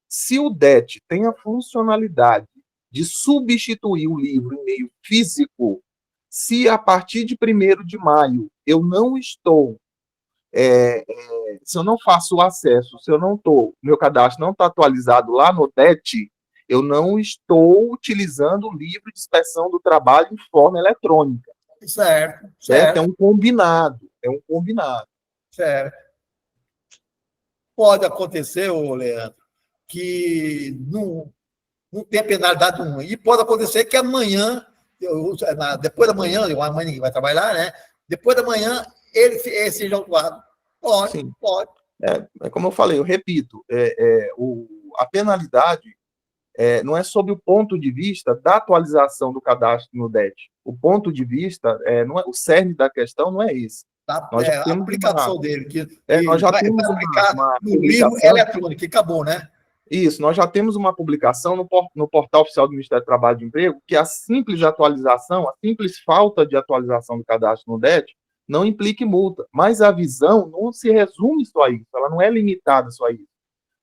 se o DET tem a funcionalidade de substituir o livro em meio físico, se a partir de 1º de maio eu não estou, se eu não faço o acesso, se eu não estou, meu cadastro não está atualizado lá no DET, eu não estou utilizando o livro de inspeção do trabalho em forma eletrônica. Certo. É um combinado. Certo. Pode acontecer, Leandro, que não tem penalidade nenhuma. E pode acontecer que amanhã, depois da manhã, amanhã ninguém vai trabalhar, né? Depois da manhã, ele seja autuado. Pode, sim. Pode. Como eu falei, eu repito, a penalidade não é sob o ponto de vista da atualização do cadastro no DET. O ponto de vista, não é, o cerne da questão não é esse. Nós já A temos aplicação dele, que nós já vai temos aplicar uma no livro publicação. eletrônico, que acabou, né? Isso, nós já temos uma publicação no portal oficial do Ministério do Trabalho e Emprego, que a simples atualização, a simples falta de atualização do cadastro no DET, não implique multa. Mas a visão não se resume só a isso, ela não é limitada só a isso.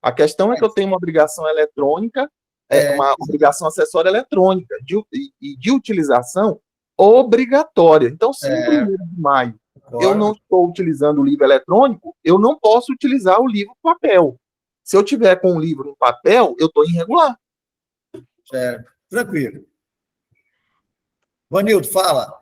A questão é que eu tenho uma obrigação eletrônica, uma obrigação acessória eletrônica, de utilização obrigatória. Então, se em 1º de maio eu não estou utilizando o livro eletrônico, eu não posso utilizar o livro papel. Se eu tiver com o livro em papel, eu estou irregular. Certo. Tranquilo. Vanildo, fala.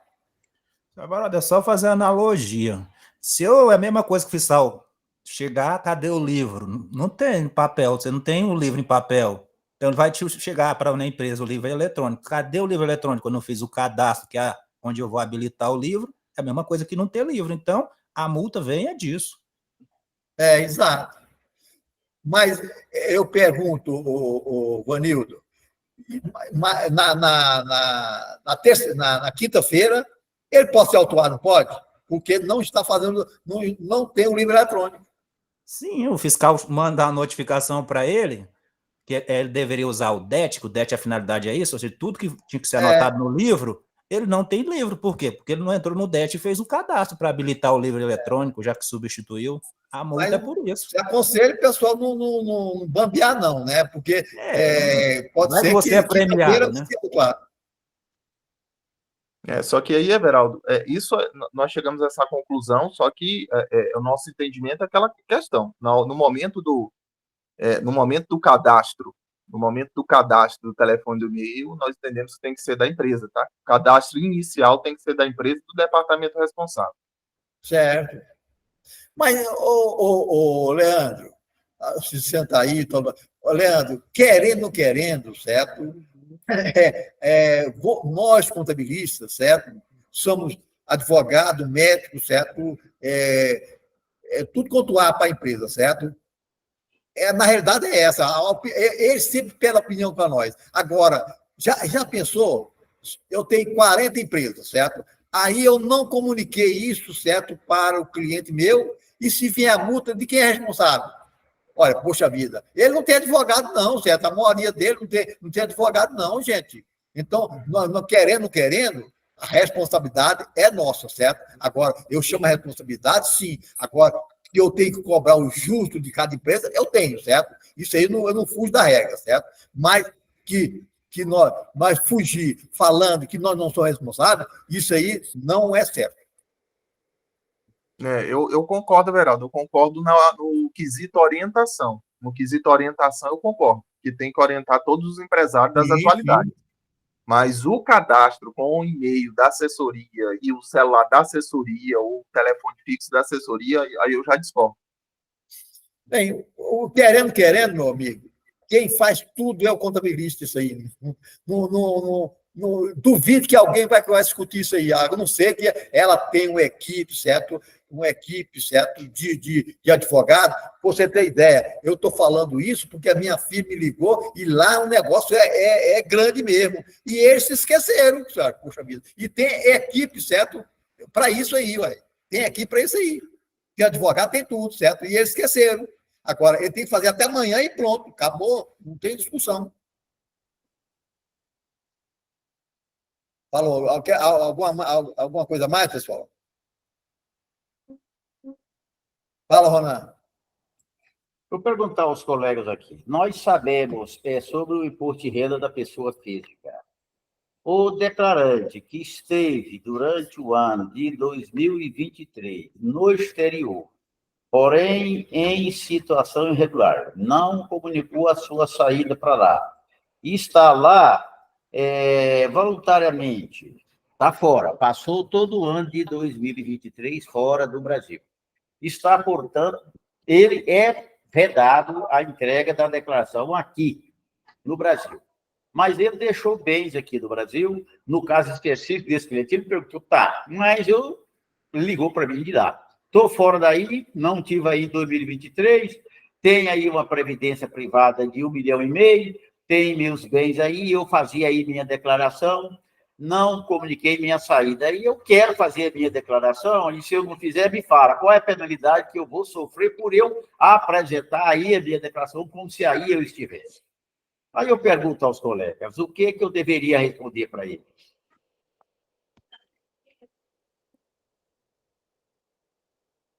Agora é só fazer analogia. Se eu, é a mesma coisa que o fiscal chegar, cadê o livro? Não tem papel, você não tem o livro em papel. Então vai chegar para uma empresa o livro eletrônico. Cadê o livro eletrônico? Eu não fiz o cadastro, que é onde eu vou habilitar o livro. É a mesma coisa que não ter livro. Então, a multa vem disso. Exato. Mas eu pergunto, o Vanildo, na quinta-feira, ele pode se autuar, não pode? Porque não está fazendo, não tem o livro eletrônico. Sim, o fiscal manda a notificação para ele, que ele deveria usar o DET, que o DET, a finalidade é isso, ou seja, tudo que tinha que ser anotado no livro, ele não tem livro. Por quê? Porque ele não entrou no DET e fez o cadastro para habilitar o livro eletrônico, já que substituiu. A multa é por isso. Você aconselha o pessoal não bambear, não, né? Porque pode ser que você é premiado, né? Só que aí, Everaldo, nós chegamos a essa conclusão, só que o nosso entendimento é aquela questão. No momento do cadastro, do telefone do e-mail, nós entendemos que tem que ser da empresa, tá? O cadastro inicial tem que ser da empresa e do departamento responsável. Certo. Mas, Leandro, se senta aí, Leandro, querendo ou querendo, certo? Nós, contabilistas, certo? Somos advogado, médico, certo? Tudo quanto há para a empresa, certo? Na realidade é essa. Eles sempre pedem opinião para nós. Agora, já pensou? Eu tenho 40 empresas, certo? Aí eu não comuniquei isso, certo, para o cliente meu, e se vier a multa, de quem é responsável? Olha, poxa vida, ele não tem advogado não, certo? A maioria dele não tem advogado não, gente. Então, nós não querendo, a responsabilidade é nossa, certo? Agora, eu chamo a responsabilidade, sim. Agora, eu tenho que cobrar o justo de cada empresa, eu tenho, certo? Isso aí eu não fujo da regra, certo? Mas que nós fugir falando que nós não somos responsáveis, isso aí não é certo. Eu concordo, Everaldo, eu concordo no quesito orientação. No quesito orientação, eu concordo, que tem que orientar todos os empresários das atualidades. Sim. Mas o cadastro com o e-mail da assessoria e o celular da assessoria, ou o telefone fixo da assessoria, aí eu já discordo. Bem, o querendo, meu amigo, quem faz tudo é o contabilista, isso aí. Duvido que alguém vai discutir isso aí, a não ser que ela tenha uma equipe, certo? De advogado. Pra você ter ideia, eu estou falando isso porque a minha filha me ligou e lá o negócio é grande mesmo. E eles se esqueceram, sabe? Poxa vida. E tem equipe, certo? Para isso aí, ué. Tem equipe para isso aí. Porque advogado tem tudo, certo? E eles esqueceram. Agora, ele tem que fazer até amanhã e pronto. Acabou. Não tem discussão. Falou. Alguma coisa mais, pessoal? Fala, Ronan. Vou perguntar aos colegas aqui. Nós sabemos sobre o imposto de renda da pessoa física. O declarante que esteve durante o ano de 2023 no exterior, porém em situação irregular, não comunicou a sua saída para lá, está lá voluntariamente, está fora, passou todo o ano de 2023 fora do Brasil. Está, portanto, ele é vedado a entrega da declaração aqui, no Brasil. Mas ele deixou bens aqui no Brasil, no caso específico desse cliente, ele perguntou, mas ligou para mim de lá. Estou fora daí, não tive aí em 2023, tem aí uma previdência privada de 1,5 milhão, tem meus bens aí, eu fazia aí minha declaração, não comuniquei minha saída. Aí eu quero fazer a minha declaração, e se eu não fizer, me fala qual é a penalidade que eu vou sofrer por eu apresentar aí a minha declaração como se aí eu estivesse. Aí eu pergunto aos colegas, o que eu deveria responder para eles?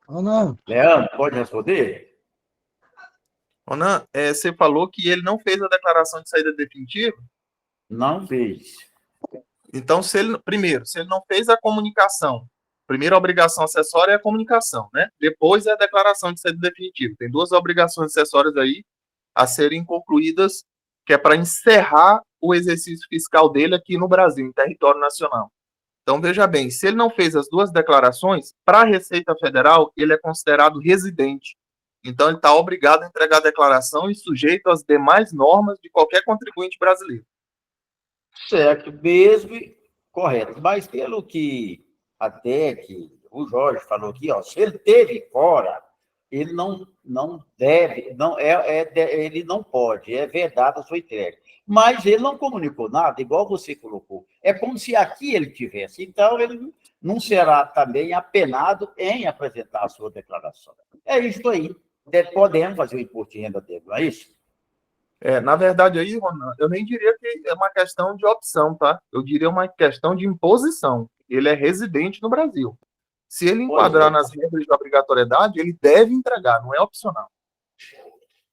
Ou não? Leandro, pode responder? Ronan, você falou que ele não fez a declaração de saída definitiva? Não fez. Então, primeiro, se ele não fez a comunicação, primeira obrigação acessória é a comunicação, né? Depois é a declaração de saída definitiva. Tem duas obrigações acessórias aí a serem concluídas, que é para encerrar o exercício fiscal dele aqui no Brasil, em território nacional. Então, veja bem, se ele não fez as duas declarações, para a Receita Federal, ele é considerado residente. Então, ele está obrigado a entregar a declaração e sujeito às demais normas de qualquer contribuinte brasileiro. Certo, mesmo, correto. Mas pelo que até que o Jorge falou aqui, ó, se ele teve fora, ele não deve, ele não pode, é vedado a sua entrega. Mas ele não comunicou nada, igual você colocou. É como se aqui ele tivesse. Então, ele não será também apenado em apresentar a sua declaração. É isso aí. Podemos fazer o imposto de renda dele, não é isso? Na verdade, aí, Ronan, eu nem diria que é uma questão de opção, tá? Eu diria uma questão de imposição. Ele é residente no Brasil. Se ele enquadrar nas regras de obrigatoriedade, ele deve entregar, não é opcional.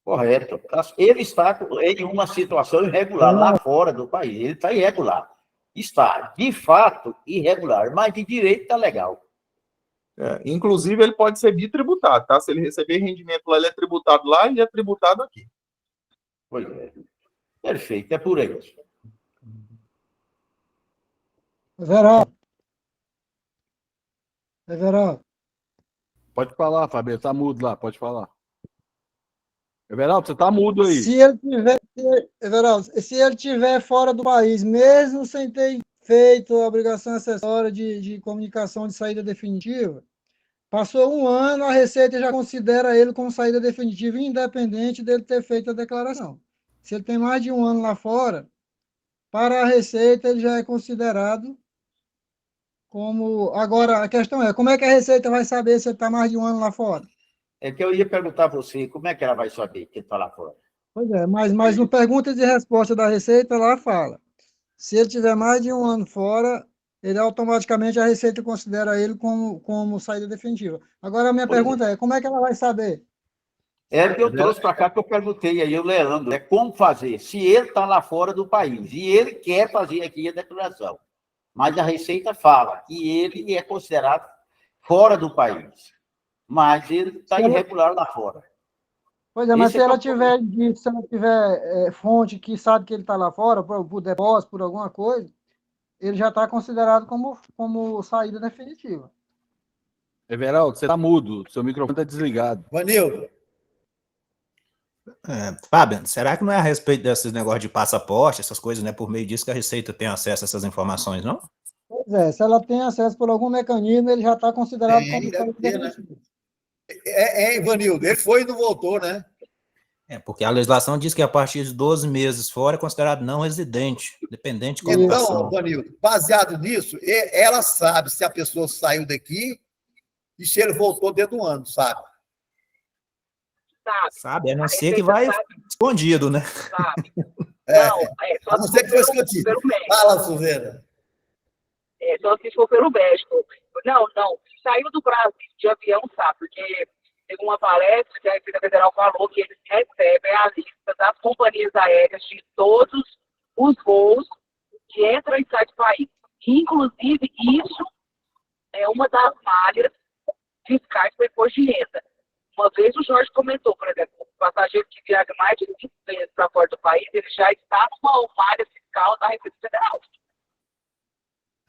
Correto. Ele está em uma situação irregular lá fora do país. Ele está irregular. Está, de fato, irregular, mas de direito está legal. Inclusive, ele pode ser bitributado, tá? Se ele receber rendimento lá, ele é tributado lá e é tributado aqui. Pois é. Perfeito, é por aí. Everaldo. Everaldo. Pode falar, Fabio, tá mudo lá, pode falar. Everaldo, você tá mudo aí. Everaldo, se ele estiver fora do país, mesmo sem ter feito a obrigação acessória de comunicação de saída definitiva, passou um ano, a Receita já considera ele como saída definitiva, independente dele ter feito a declaração. Se ele tem mais de um ano lá fora, para a Receita ele já é considerado como... Agora, a questão é, como é que a Receita vai saber se ele está mais de um ano lá fora? É que eu ia perguntar a você, como é que ela vai saber que ele está lá fora? Pois é, mas no pergunta e resposta da Receita, lá fala, se ele tiver mais de um ano fora, ele automaticamente, a Receita considera ele como saída definitiva. Agora, a minha pergunta é, como é que ela vai saber? É que eu trouxe para cá que eu perguntei aí, o Leandro, como fazer? Se ele está lá fora do país e ele quer fazer aqui a declaração, mas a Receita fala que ele é considerado fora do país, mas ele está irregular lá fora. Pois é, mas se ela tiver fonte que sabe que ele está lá fora, por depósito, por alguma coisa, ele já está considerado como saída definitiva. Everaldo, você tá mudo, seu microfone está desligado. Vanildo. Fábio, será que não é a respeito desses negócios de passaporte, essas coisas, né? Por meio disso que a Receita tem acesso a essas informações, não? Pois é, se ela tem acesso por algum mecanismo, ele já está considerado como saída definitiva. Vanildo, ele foi e não voltou, né? Porque a legislação diz que a partir de 12 meses fora é considerado não residente, dependente de comunicação. Então, Vanildo, baseado nisso, ela sabe se a pessoa saiu daqui e se ele voltou dentro do ano, sabe? Sabe, a não ser que vai escondido, né? Sabe? A não ser que foi escondido. Fala, Suzana. Só se for pelo México. Não, saiu do Brasil de avião, sabe? Porque teve uma palestra que a Receita Federal falou que eles recebem a lista das companhias aéreas de todos os voos que entram e saem do país. Inclusive, isso é uma das malhas fiscais para imposto de renda. Uma vez o Jorge comentou, por exemplo, o passageiro que viaja mais de 20 vezes para fora do país, ele já está numa malha fiscal da Receita Federal.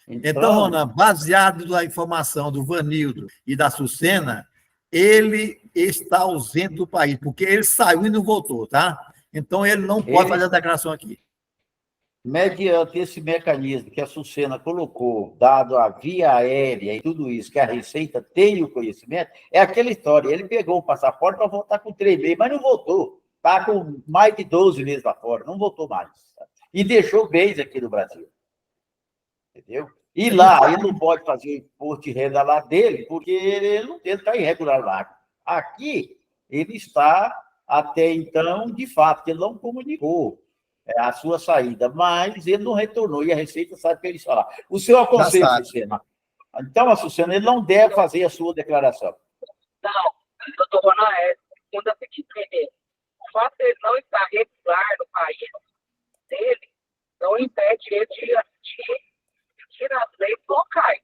Então, Ronan, baseado na informação do Vanildo e da Sucena, ele está ausente do país, porque ele saiu e não voltou, tá? Então, ele não pode fazer a declaração aqui. Mediante esse mecanismo que a Sucena colocou, dado a via aérea e tudo isso, que a Receita tem o conhecimento, é aquela história. Ele pegou o passaporte para voltar com 3 meses, mas não voltou. Está com mais de 12 meses lá fora. fora, não voltou mais. E deixou bens aqui no Brasil. Entendeu? E lá, ele não pode fazer imposto de renda lá dele, porque ele está irregular lá. Aqui, ele está, até então, de fato, ele não comunicou a sua saída, mas ele não retornou, e a Receita sabe o que eles falaram. O seu aconselho, Sucena? Então, a Sucena, ele não deve fazer a sua declaração. Não, doutor Ronan, quando eu fiquei entender, o fato de ele não estar regular no país dele, não impede ele de tirar as leis locais.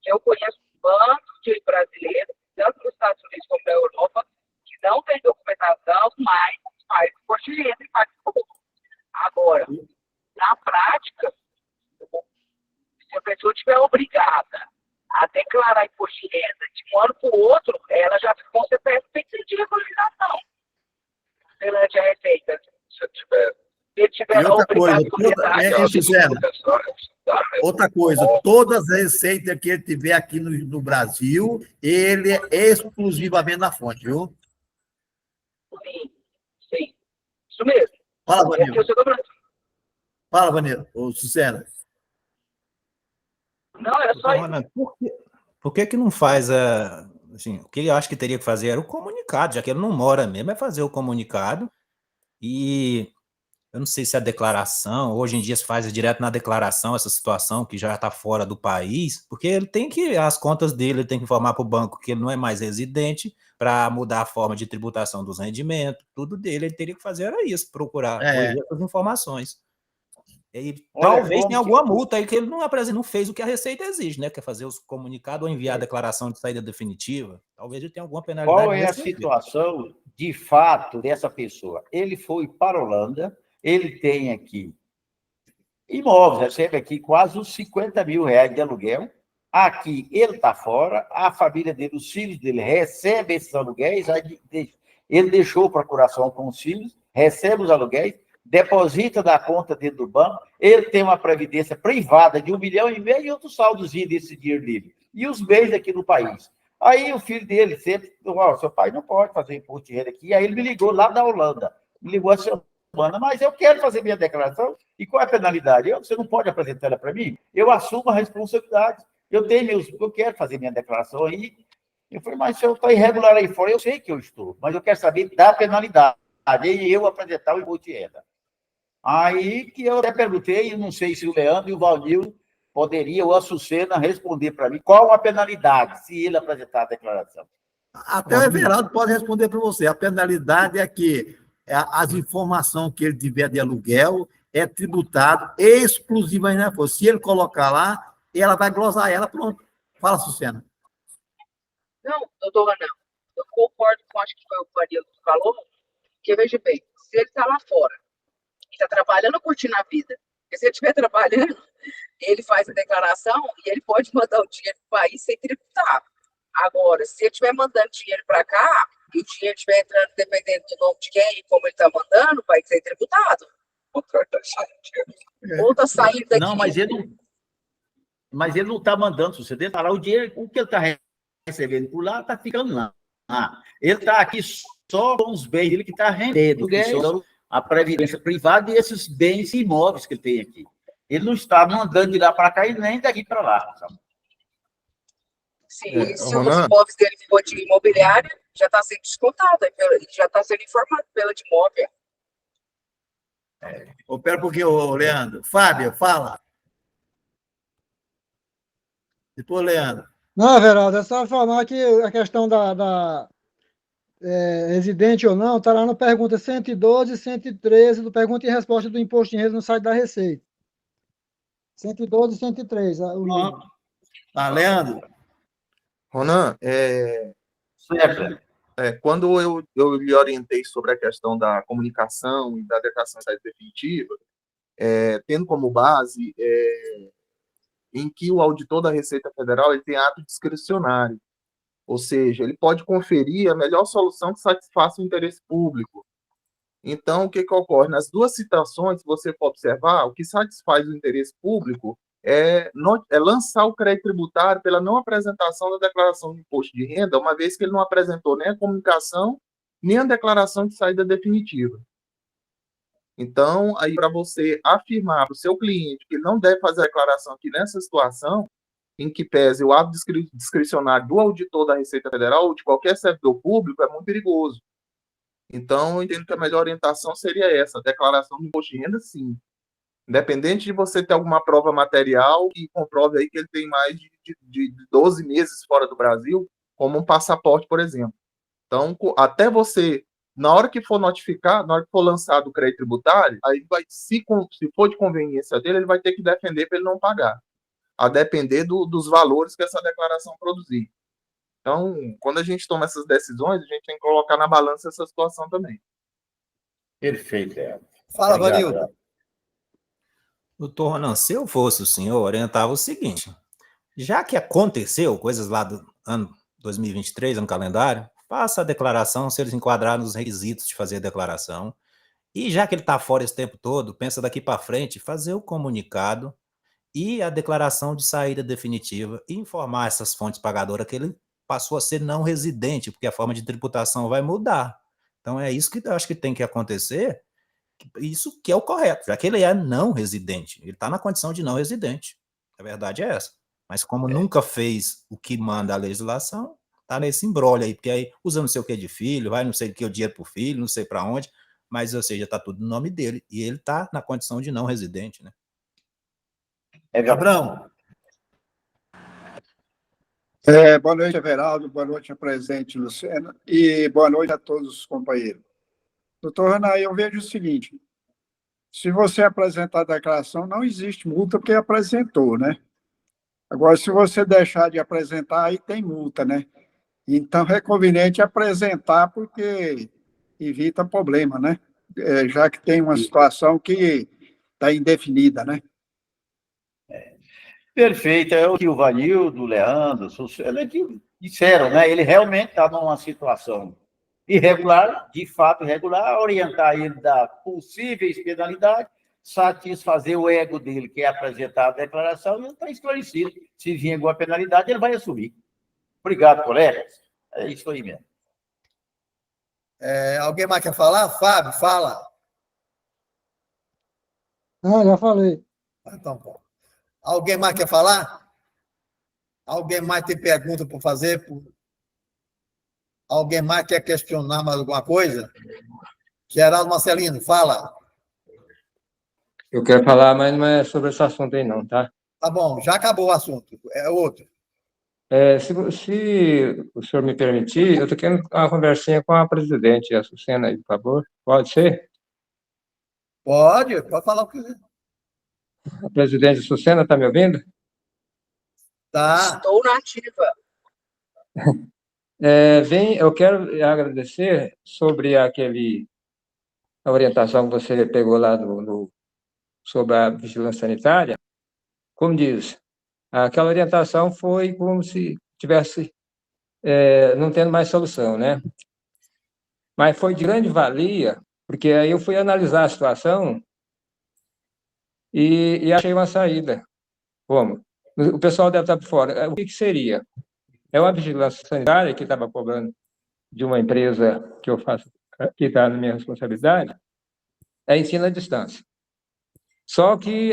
Eu conheço bancos de brasileiros, tanto nos Estados Unidos como na Europa, que não tem documentação, mas faz imposto de renda e faz tudo. Agora, na prática, se a pessoa estiver obrigada a declarar imposto de renda de um ano para o outro, ela já ficou com CPF de regularização perante a Receita. Se ele tiver E outra coisa, outra coisa, todas as receitas que ele tiver aqui no Brasil, ele é exclusivamente na fonte, viu? Sim. Isso mesmo. Fala, Vanilo. Fala, Vanilo. Ô, Sucena. Não, era só isso. Por que não faz assim, o que eu acho que teria que fazer era o comunicado, já que ele não mora mesmo, é fazer o comunicado e eu não sei se a declaração, hoje em dia se faz direto na declaração, essa situação que já está fora do país, porque ele tem que, as contas dele, ele tem que informar para o banco que ele não é mais residente, para mudar a forma de tributação dos rendimentos, tudo dele, ele teria que fazer era isso, procurar essas informações. E talvez tenha alguma multa aí que ele não fez o que a Receita exige, né? Que é fazer os comunicados ou enviar a declaração de saída definitiva. Talvez ele tenha alguma penalidade. Qual é a situação, de fato, dessa pessoa? Ele foi para a Holanda, ele tem aqui imóveis, recebe aqui quase uns 50 mil reais de aluguel. Aqui ele está fora, a família dele, os filhos dele recebem esses aluguéis, ele deixou procuração com os filhos, recebe os aluguéis, deposita da conta dele do banco, ele tem uma previdência privada de 1,5 milhão e outro saldozinho desse dinheiro dele. E os bens aqui no país. Aí o filho dele sempre, seu pai não pode fazer imposto de renda aqui. Aí ele me ligou lá da Holanda, me ligou a semana, mas eu quero fazer minha declaração, e qual é a penalidade? Você não pode apresentar ela para mim? Eu assumo a responsabilidade. Eu quero fazer minha declaração aí. Eu falei, mas se eu estou irregular aí fora, eu sei que eu estou, mas eu quero saber da penalidade. E eu apresentar o imposto de renda. Aí que eu até perguntei, não sei se o Leandro e o Valnil poderiam, ou a Sucena, responder para mim qual a penalidade se ele apresentar a declaração. Até o Everaldo pode responder para você. A penalidade é que as informações que ele tiver de aluguel é tributado exclusivamente na fonte. Se ele colocar lá, ela vai glosar ela, pronto. Fala, Sucena. Não, doutor Renan, eu concordo com, acho que foi o Vanilo que falou, que veja bem, se ele está lá fora, está trabalhando, curtindo a vida, porque se ele estiver trabalhando, ele faz a declaração e ele pode mandar o dinheiro para o país sem tributar. Agora, se ele estiver mandando dinheiro para cá, e o dinheiro estiver entrando dependendo do nome de quem e como ele está mandando, vai ser tributado. Ou está saindo daqui. Não, mas ele não está mandando, se você tentar lá, o dinheiro, o que ele está recebendo por lá, está ficando lá. Ele está aqui só com os bens dele que está rendendo, que são a previdência privada e esses bens imóveis que ele tem aqui. Ele não está mandando de lá para cá e nem daqui para lá. Sabe? Sim, se os imóveis dele for de imobiliária, já está sendo descontado, já está sendo informado pela de imóvel. Espera um pouquinho, Leandro. Fábio, fala. Depois, Leandro. Não, Everaldo, é só falar que a questão da residente ou não está lá no pergunta 112 e 113 do pergunta e resposta do imposto de renda no site da Receita. 112 e 103. Leandro. Ronan, quando eu lhe orientei sobre a questão da comunicação e da declaração de saída definitiva, tendo como base em que o auditor da Receita Federal ele tem ato discricionário, ou seja, ele pode conferir a melhor solução que satisfaça o interesse público. Então, o que ocorre? Nas duas citações, se você for observar, o que satisfaz o interesse público é lançar o crédito tributário pela não apresentação da declaração de imposto de renda, uma vez que ele não apresentou nem a comunicação, nem a declaração de saída definitiva. Então, aí para você afirmar para o seu cliente que ele não deve fazer a declaração aqui nessa situação, em que pese o ato discricionário do auditor da Receita Federal ou de qualquer servidor público, é muito perigoso. Então, eu entendo que a melhor orientação seria essa, a declaração do imposto de renda, sim. Independente de você ter alguma prova material que comprove aí que ele tem mais de 12 meses fora do Brasil, como um passaporte, por exemplo. Então, até você, na hora que for notificar, na hora que for lançado o crédito tributário, aí vai, se for de conveniência dele, ele vai ter que defender para ele não pagar, a depender dos valores que essa declaração produzir. Então, quando a gente toma essas decisões, a gente tem que colocar na balança essa situação também. Perfeito, Fala, Vanildo. Doutor Ronan, se eu fosse o senhor, orientava o seguinte: já que aconteceu coisas lá do ano 2023, no calendário, faça a declaração se eles enquadrarem nos requisitos de fazer a declaração. E já que ele está fora esse tempo todo, pensa daqui para frente, fazer o comunicado e a declaração de saída definitiva e informar essas fontes pagadoras que ele passou a ser não residente, porque a forma de tributação vai mudar. Então é isso que eu acho que tem que acontecer, isso que é o correto, já que ele é não residente, ele está na condição de não residente. A verdade é essa. Mas como nunca fez o que manda a legislação, está nesse imbróglio aí, porque aí usa não sei o que de filho, vai não sei o que o dinheiro para o filho, não sei para onde, mas, ou seja, está tudo no nome dele, e ele está na condição de não residente, né? Abrão. Boa noite, Everaldo, boa noite a presidente Luciana e boa noite a todos os companheiros. Doutor Renan, eu vejo o seguinte: se você apresentar a declaração, não existe multa porque apresentou, né? Agora, se você deixar de apresentar, aí tem multa, né? Então, é conveniente apresentar porque evita problema, né? Já que tem uma situação que está indefinida, né? Perfeito, é o que o Vanildo, o Leandro, eles disseram, né? Ele realmente está numa situação irregular, de fato irregular, orientar ele da possíveis penalidades, satisfazer o ego dele, que é apresentar a declaração, e ele está esclarecido. Se vier alguma penalidade, ele vai assumir. Obrigado, colegas. É isso aí mesmo. Alguém mais quer falar? Fábio, fala. Já falei. Então, bom. Alguém mais quer falar? Alguém mais tem pergunta para fazer? Alguém mais quer questionar mais alguma coisa? Geraldo Marcelino, fala. Eu quero falar, mas não é sobre esse assunto aí, não, tá? Tá bom, já acabou o assunto. É outro. Se o senhor me permitir, eu estou querendo uma conversinha com a presidente, a Sucena, aí, por favor. Pode ser? Pode falar o que quiser. A presidente Sucena está me ouvindo? Tá. Estou na ativa. Eu quero agradecer sobre a orientação que você pegou lá sobre a vigilância sanitária. Como diz, aquela orientação foi como se tivesse não tendo mais solução, né? Mas foi de grande valia, porque aí eu fui analisar a situação e achei uma saída. Como? O pessoal deve estar por fora. O que seria? É uma vigilância sanitária que estava cobrando de uma empresa que eu faço, que está na minha responsabilidade, é ensino à distância. Só que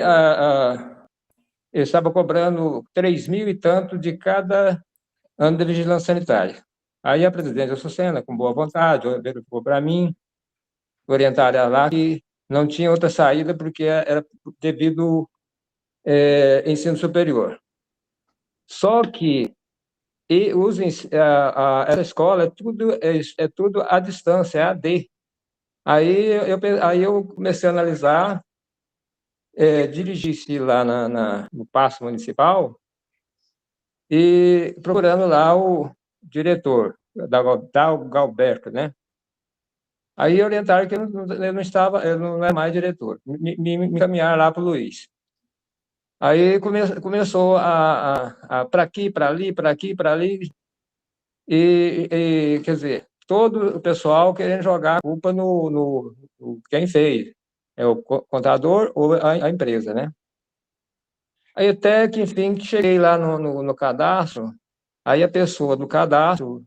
eu estava cobrando 3.000 e tanto de cada ano de vigilância sanitária. Aí a presidente Sucena, com boa vontade, verificou para mim, orientaram lá que não tinha outra saída porque era devido ensino superior. Só que essa escola é tudo à distância, é AD. Aí eu comecei a analisar, dirigi-se lá no Paço Municipal e procurando lá o diretor, Dalgalberto, né? Aí orientaram que ele não é mais diretor, me encaminharam lá para o Luiz. Aí começou para aqui, para ali, para aqui, para ali, quer dizer, todo o pessoal querendo jogar a culpa no quem fez, é o contador ou a empresa, né? Aí até que, enfim, cheguei lá no cadastro, aí a pessoa do cadastro,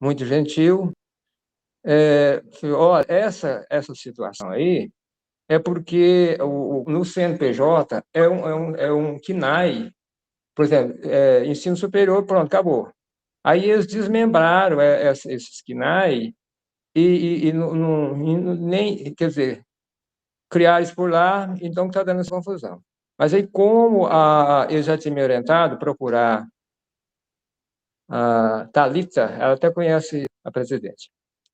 muito gentil, falou, olha, essa situação aí, é porque no CNPJ é um KNAI, por exemplo, ensino superior, pronto, acabou. Aí eles desmembraram esses KNAI e nem, quer dizer, criaram isso por lá, então está dando essa confusão. Mas aí, como eu já tinha me orientado a procurar a Thalita, ela até conhece a presidente,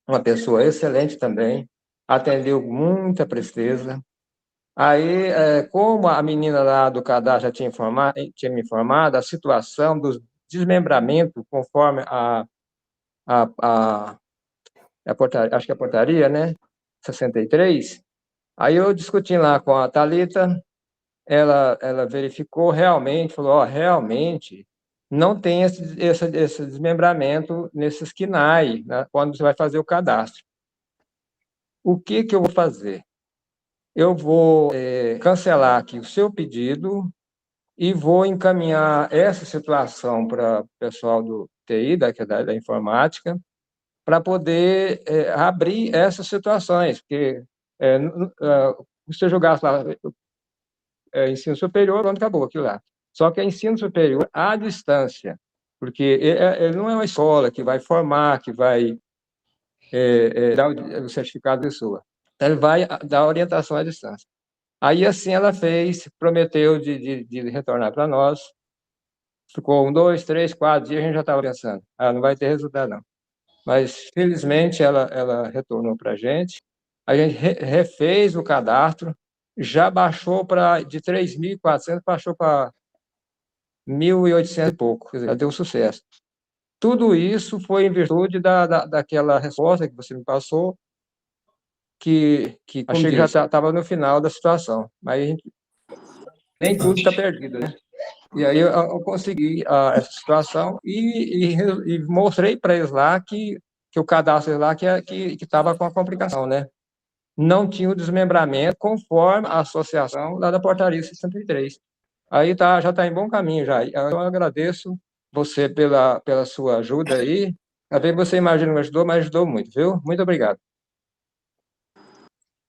uma pessoa excelente também, atendeu com muita presteza. Aí, como a menina lá do cadastro já tinha me informado, a situação do desmembramento, conforme a portaria, acho que é a portaria, né? 63. Aí eu discuti lá com a Thalita, ela verificou realmente, falou, realmente não tem esse desmembramento nesses KNAI, né, quando você vai fazer o cadastro. O que eu vou fazer? Eu vou cancelar aqui o seu pedido e vou encaminhar essa situação para o pessoal do TI, da informática, para poder abrir essas situações, porque se você jogasse lá ensino superior, pronto, acabou aquilo lá. Só que é ensino superior à distância, porque ele não é uma escola que vai formar, que vai dar o certificado da pessoa. Ele vai dar orientação à distância. Aí, assim, ela fez, prometeu de retornar para nós. Ficou 1, 2, 3, 4 dias, a gente já estava pensando, não vai ter resultado, não. Mas, felizmente, ela retornou para a gente. A gente refez o cadastro, já baixou de 3.400, baixou para 1.800 e pouco, quer dizer, já deu sucesso. Tudo isso foi em virtude daquela resposta que você me passou, que achei que já estava no final da situação, mas nem tudo está perdido, né? E aí eu consegui essa situação e mostrei para eles lá que o cadastro lá que estava com a complicação, né? Não tinha o desmembramento conforme a associação lá da portaria 63. Aí já está em bom caminho já. Eu agradeço você pela sua ajuda aí. Talvez você imagina que me ajudou, mas ajudou muito, viu? Muito obrigado.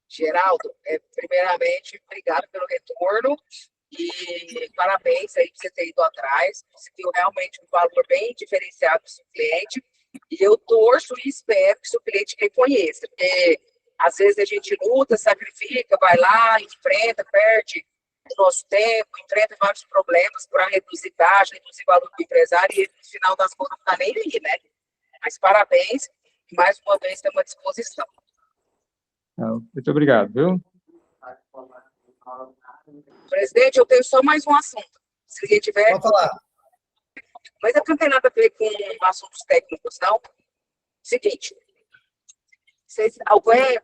Geraldo, primeiramente, obrigado pelo retorno e parabéns aí por você ter ido atrás. Conseguiu realmente um valor bem diferenciado para o seu cliente. E eu torço e espero que o seu cliente reconheça, porque às vezes a gente luta, sacrifica, vai lá, enfrenta, perde o nosso tempo, enfrenta vários problemas para reduzir taxa, reduzir o valor do empresário e no final das contas não está nem aí, né? Mas parabéns e mais uma vez estamos à disposição. Muito obrigado, viu? Presidente, eu tenho só mais um assunto. Se ninguém tiver... Pode falar. Mas não tem nada a ver com assuntos técnicos, não. Seguinte,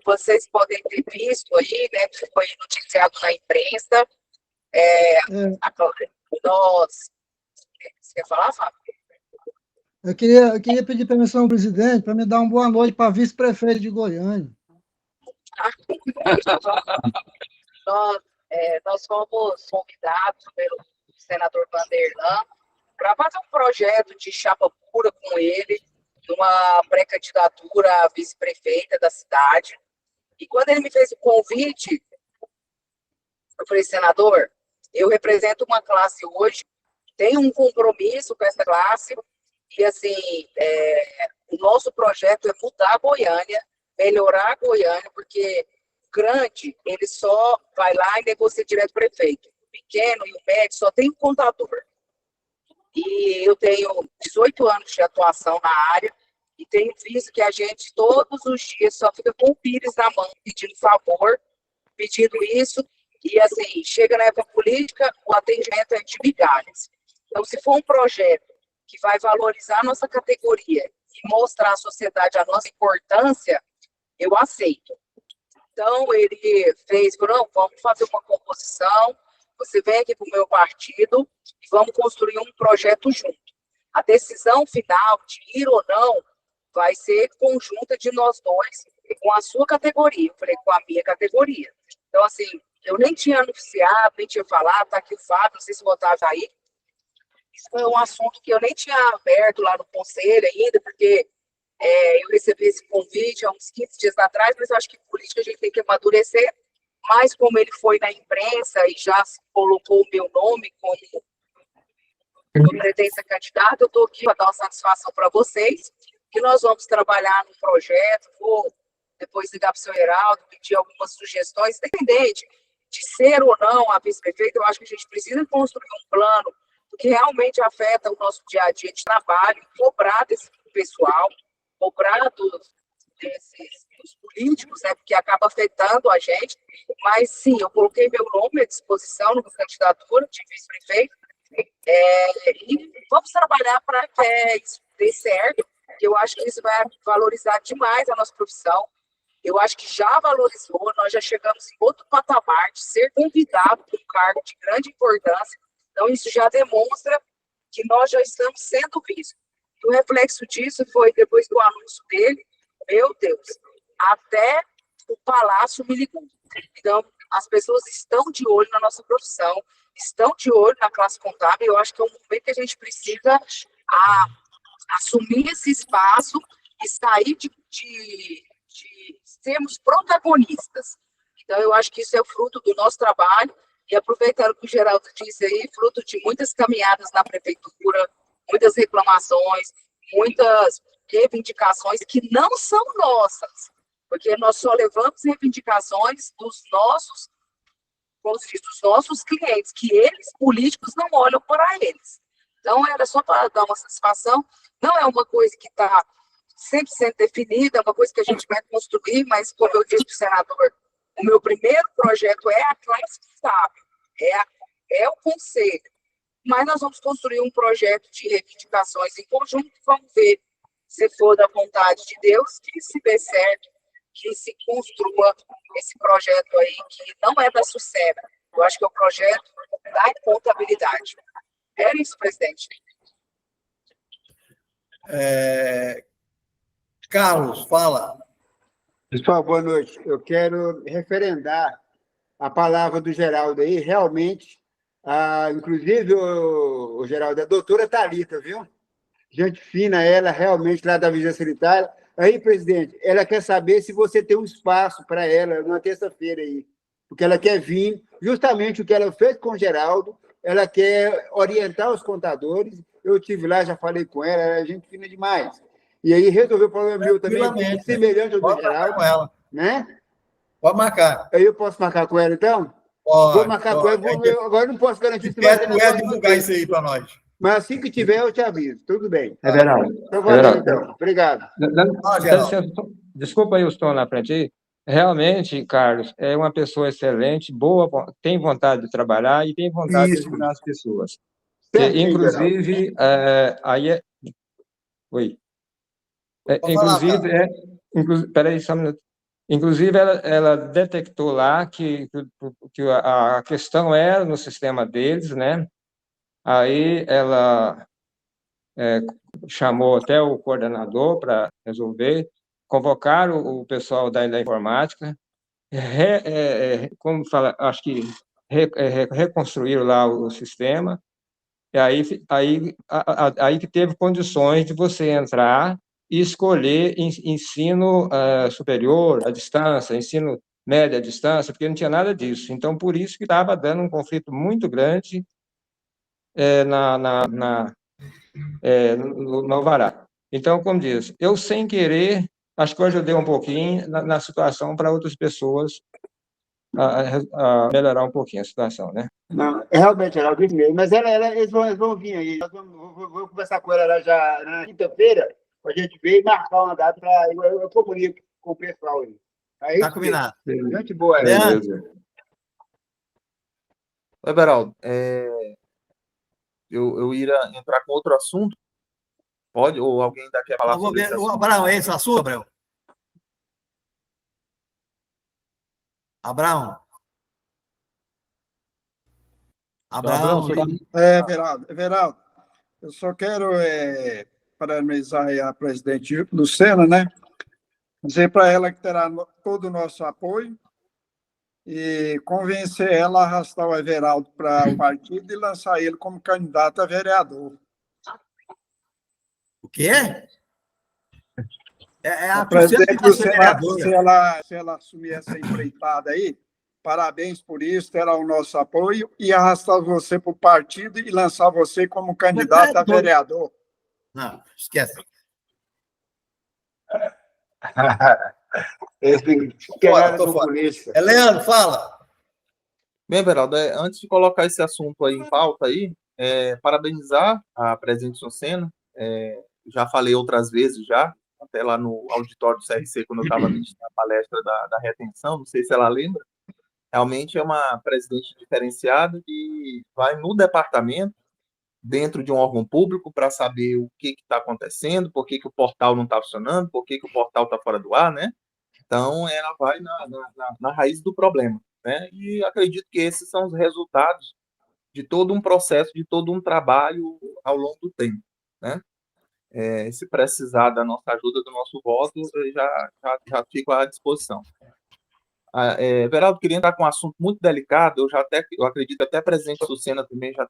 vocês podem ter visto aí, né, que foi noticiado na imprensa, Você quer falar, Fábio? Eu queria pedir permissão ao presidente para me dar uma boa noite para vice-prefeito de Goiânia. Nós fomos convidados pelo senador Vanderlan para fazer um projeto de chapa pura com ele, numa pré-candidatura a vice-prefeita da cidade. E quando ele me fez o convite, eu falei, senador, eu represento uma classe hoje, tenho um compromisso com essa classe, e assim, o nosso projeto é mudar a Goiânia, melhorar a Goiânia, porque o grande, ele só vai lá e negocia direto com o prefeito. O pequeno e o médio só tem um contador. E eu tenho 18 anos de atuação na área e tenho visto que a gente todos os dias só fica com o pires na mão, pedindo favor, pedindo isso, e assim, chega na época política, o atendimento é de migalhas. Então, se for um projeto que vai valorizar a nossa categoria e mostrar à sociedade a nossa importância, eu aceito. Então, ele falou, não, vamos fazer uma composição, você vem aqui para o meu partido e vamos construir um projeto junto. A decisão final de ir ou não vai ser conjunta de nós dois com a sua categoria. Eu falei, com a minha categoria. Então, assim, eu nem tinha anunciado, nem tinha falado, está aqui o Fábio, não sei se o Otávio aí. Isso foi um assunto que eu nem tinha aberto lá no conselho ainda, porque eu recebi esse convite há uns 15 dias atrás, mas eu acho que política a gente tem que amadurecer. mas como ele foi na imprensa e já colocou o meu nome como pretensa candidata, eu estou aqui para dar uma satisfação para vocês, que nós vamos trabalhar no projeto, vou depois ligar para o seu Heraldo, pedir algumas sugestões, independente de ser ou não a vice-prefeita, eu acho que a gente precisa construir um plano que realmente afeta o nosso dia a dia de trabalho, cobrar desse pessoal, cobrar dos políticos, né, porque acaba afetando a gente, mas sim, eu coloquei meu nome à disposição numa candidatura de vice-prefeito, e vamos trabalhar para que isso dê certo, que eu acho que isso vai valorizar demais a nossa profissão. Eu acho que já valorizou, nós já chegamos em outro patamar de ser convidado para um cargo de grande importância, então isso já demonstra que nós já estamos sendo vistos. O reflexo disso foi depois do anúncio dele, meu Deus, até o Palácio me ligou. Então, as pessoas estão de olho na nossa profissão, estão de olho na classe contábil, eu acho que é um momento que a gente precisa assumir esse espaço e sair de sermos protagonistas. Então, eu acho que isso é fruto do nosso trabalho, e aproveitando o que o Geraldo disse aí, fruto de muitas caminhadas na prefeitura, muitas reclamações, muitas reivindicações que não são nossas, porque nós só levamos reivindicações dos nossos, como se diz, dos nossos clientes, que eles, políticos, não olham para eles. Então, era só para dar uma satisfação, não é uma coisa que está 100% definida, é uma coisa que a gente vai construir, mas, como eu disse para o senador, o meu primeiro projeto é a classe contábil, é o conselho, mas nós vamos construir um projeto de reivindicações em conjunto, vamos ver se for da vontade de Deus, que se dê certo, que se construa esse projeto aí, que não é da Sucena, eu acho que é o projeto da contabilidade. É isso, presidente. Carlos, fala. Pessoal, boa noite. Eu quero referendar a palavra do Geraldo aí, realmente, inclusive, o Geraldo, a doutora Thalita, viu? Gente fina, ela realmente lá da Vigilância Sanitária. Aí, presidente, ela quer saber se você tem um espaço para ela na terça-feira aí, porque ela quer vir, justamente o que ela fez com o Geraldo, ela quer orientar os contadores. Eu estive lá, já falei com ela, ela é gente fina demais. E aí resolveu o problema meu também, semelhante ao do Geraldo. Com ela. Né? Pode marcar. Aí eu posso marcar com ela, então? Pode. Vou marcar com ela. Agora não posso garantir se vai divulgar isso aí para nós. Mas assim que tiver, eu te aviso. Tudo bem. Everaldo. Então, valeu, então. Obrigado. Desculpa aí o som na frente aí. Realmente, Carlos, é uma pessoa excelente, boa, tem vontade de trabalhar e tem vontade de ajudar as pessoas. Inclusive, Oi. Peraí, só um minuto. Inclusive, ela detectou lá que a questão era no sistema deles, né? Aí ela chamou até o coordenador para resolver, convocaram o pessoal da informática, como fala, acho que reconstruíram lá o sistema, e aí que teve condições de você entrar e escolher ensino superior à distância, ensino médio à distância, porque não tinha nada disso. Então, por isso que estava dando um conflito muito grande no Alvará. Então, como diz, eu sem querer, acho que eu ajudei um pouquinho na situação para outras pessoas a melhorar um pouquinho a situação, né? Não, realmente, ela vive mesmo, mas eles vão vir aí. Vou conversar com ela já na quinta-feira, para a gente ver e marcar uma data para eu comunico com o pessoal aí. Tá combinado. Gente boa, Everaldo, eu iria entrar com outro assunto. Pode? Ou alguém ainda quer falar sobre esse assunto? Abraão, é esse assunto, Abraão? Abraão, Everaldo, eu só quero parabenizar a presidente Lucena, né? Dizer para ela que terá todo o nosso apoio e convencer ela a arrastar o Everaldo para o partido e lançar ele como candidato a vereador. O quê? A presidente Lucena, se ela assumir essa empreitada aí, parabéns por isso, terá o nosso apoio e arrastar você para o partido e lançar você como candidato a vereador. Não, esquece. Esse que Fora, era tô do fora. política. Leandro, fala. Bem, Everaldo, antes de colocar esse assunto aí em pauta aí, parabenizar a presidente Sucena. Já falei outras vezes já, até lá no auditório do CRC, quando eu estava ministrando a palestra da retenção, não sei se ela lembra. Realmente é uma presidente diferenciada que vai no departamento, dentro de um órgão público, para saber o que está acontecendo, por que o portal não está funcionando, por que o portal está fora do ar, né? Então, ela vai na raiz do problema, né? E acredito que esses são os resultados de todo um processo, de todo um trabalho ao longo do tempo, né? Se precisar da nossa ajuda, do nosso voto, eu já fico à disposição. Everaldo, queria entrar com um assunto muito delicado, eu acredito que até a presidente Sucena também já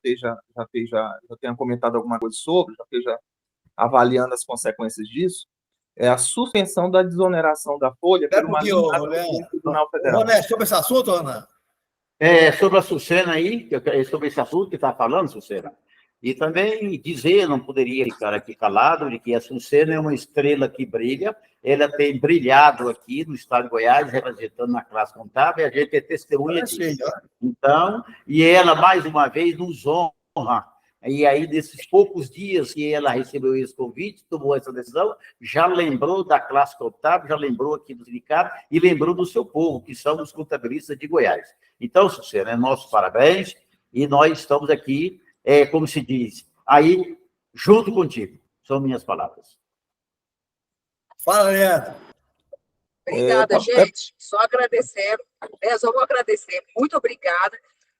tenha comentado alguma coisa sobre, já esteja avaliando as consequências disso, é a suspensão da desoneração da folha por uma liminar do Tribunal Federal. Roné, sobre esse assunto, Ana? Sobre a Sucena aí, sobre esse assunto que está falando, Sucena, e também dizer, não poderia ficar aqui calado, de que a Sucena é uma estrela que brilha, ela tem brilhado aqui no estado de Goiás, representando na classe contábil, e a gente é testemunha disso. Então, e ela, mais uma vez, nos honra. E aí, nesses poucos dias que ela recebeu esse convite, tomou essa decisão, já lembrou da classe contábil, já lembrou aqui do sindicato e lembrou do seu povo, que são os contabilistas de Goiás. Então, Sucena, nossos parabéns, e nós estamos aqui, como se diz, aí, junto contigo. São minhas palavras. Fala, Leandro. Obrigada, gente. Só agradecendo. Só vou agradecer. Muito obrigada.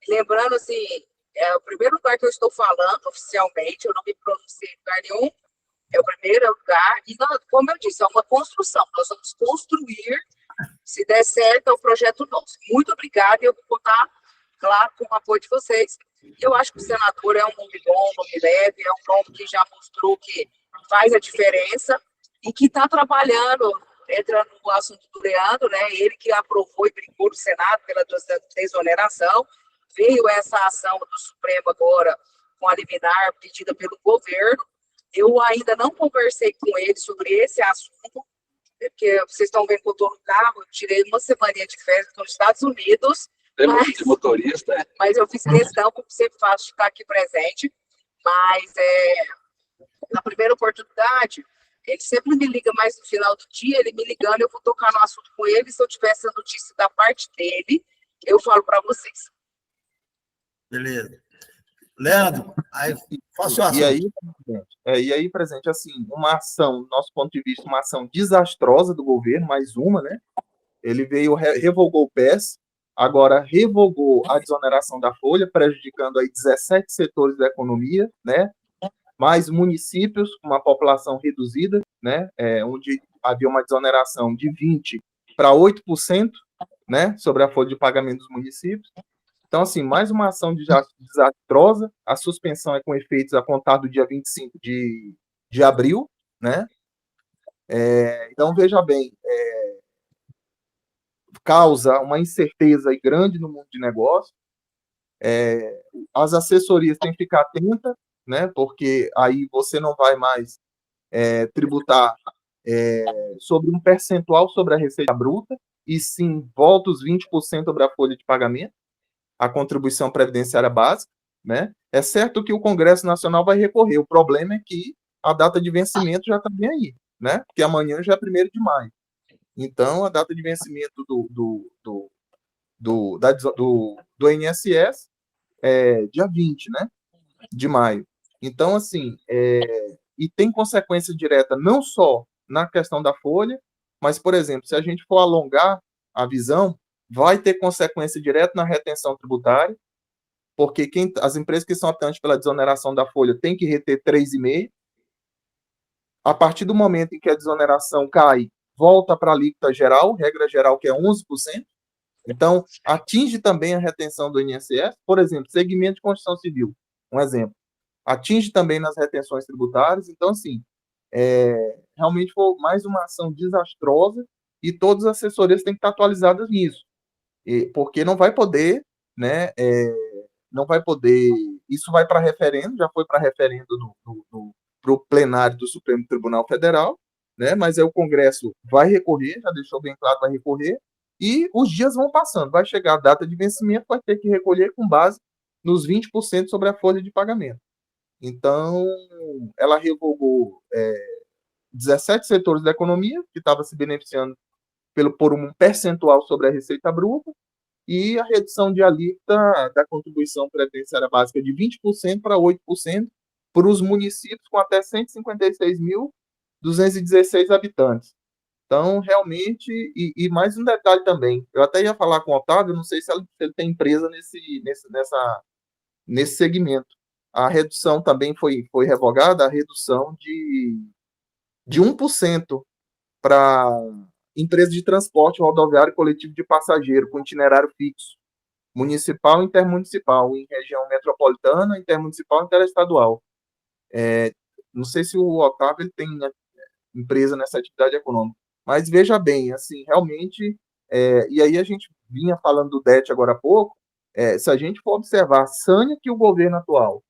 Lembrando, assim, é o primeiro lugar que eu estou falando oficialmente, eu não me pronunciei em lugar nenhum, é o primeiro lugar, e nós, como eu disse, é uma construção, nós vamos construir, se der certo, é o projeto nosso. Muito obrigada, e eu vou contar, claro, com o apoio de vocês. Eu acho que o senador é um nome bom, um nome leve, é um nome que já mostrou que faz a diferença, e que está trabalhando, entrando no assunto do Leandro, né, ele que aprovou e brigou no Senado pela desoneração. Veio essa ação do Supremo agora com a liminar pedida pelo governo. Eu ainda não conversei com ele sobre esse assunto, porque vocês estão vendo que eu estou no carro, eu tirei uma semaninha de férias, estou nos Estados Unidos, mas eu fiz questão, como sempre faço, de estar aqui presente. Mas, na primeira oportunidade, ele sempre me liga mais no final do dia, ele me ligando, eu vou tocar no assunto com ele, se eu tiver essa notícia da parte dele, eu falo para vocês. Beleza. Leandro, aí faça o assunto. E aí, presidente, assim, uma ação, do nosso ponto de vista, uma ação desastrosa do governo, mais uma, né? Ele revogou o PES, agora revogou a desoneração da folha, prejudicando aí 17 setores da economia, né? Mais municípios com uma população reduzida, né? Onde havia uma desoneração de 20% para 8%, né? Sobre a folha de pagamento dos municípios. Então, assim, mais uma ação desastrosa. A suspensão é com efeitos a contar do dia 25 de abril, né? Então, veja bem, causa uma incerteza aí grande no mundo de negócio. As assessorias têm que ficar atentas, né? Porque aí você não vai mais tributar sobre um percentual sobre a receita bruta, e sim volta os 20% sobre a folha de pagamento, a contribuição previdenciária básica, né? É certo que o Congresso Nacional vai recorrer. O problema é que a data de vencimento já está bem aí, né? Porque amanhã já é 1º de maio. Então, a data de vencimento do INSS é dia 20, né? De maio. Então, assim, e tem consequência direta não só na questão da folha, mas, por exemplo, se a gente for alongar a visão, vai ter consequência direta na retenção tributária, porque as empresas que são optantes pela desoneração da folha têm que reter 3,5%. A partir do momento em que a desoneração cai, volta para a alíquota geral, regra geral que é 11%. Então, atinge também a retenção do INSS. Por exemplo, segmento de construção civil, um exemplo. Atinge também nas retenções tributárias. Então, assim, realmente foi mais uma ação desastrosa, e todas as assessorias têm que estar atualizadas nisso. porque não vai poder, né, não vai poder, isso vai para referendo, já foi para referendo para o plenário do Supremo Tribunal Federal, né, mas aí o Congresso vai recorrer, já deixou bem claro, vai recorrer, e os dias vão passando, vai chegar a data de vencimento, vai ter que recolher com base nos 20% sobre a folha de pagamento. Então, ela revogou 17 setores da economia, que estava se beneficiando por um percentual sobre a receita bruta, e a redução de alíquota da contribuição previdenciária básica de 20% para 8% para os municípios com até 156.216 habitantes. Então, realmente, e mais um detalhe também, eu até ia falar com o Otávio, não sei se ele tem empresa nesse segmento. A redução também foi revogada, a redução de 1% para empresa de transporte rodoviário coletivo de passageiro com itinerário fixo, municipal e intermunicipal, em região metropolitana, intermunicipal e interestadual. Não sei se o Otávio ele tem empresa nessa atividade econômica, mas veja bem, assim, realmente, e aí a gente vinha falando do DET agora há pouco, se a gente for observar a sanha que o governo atual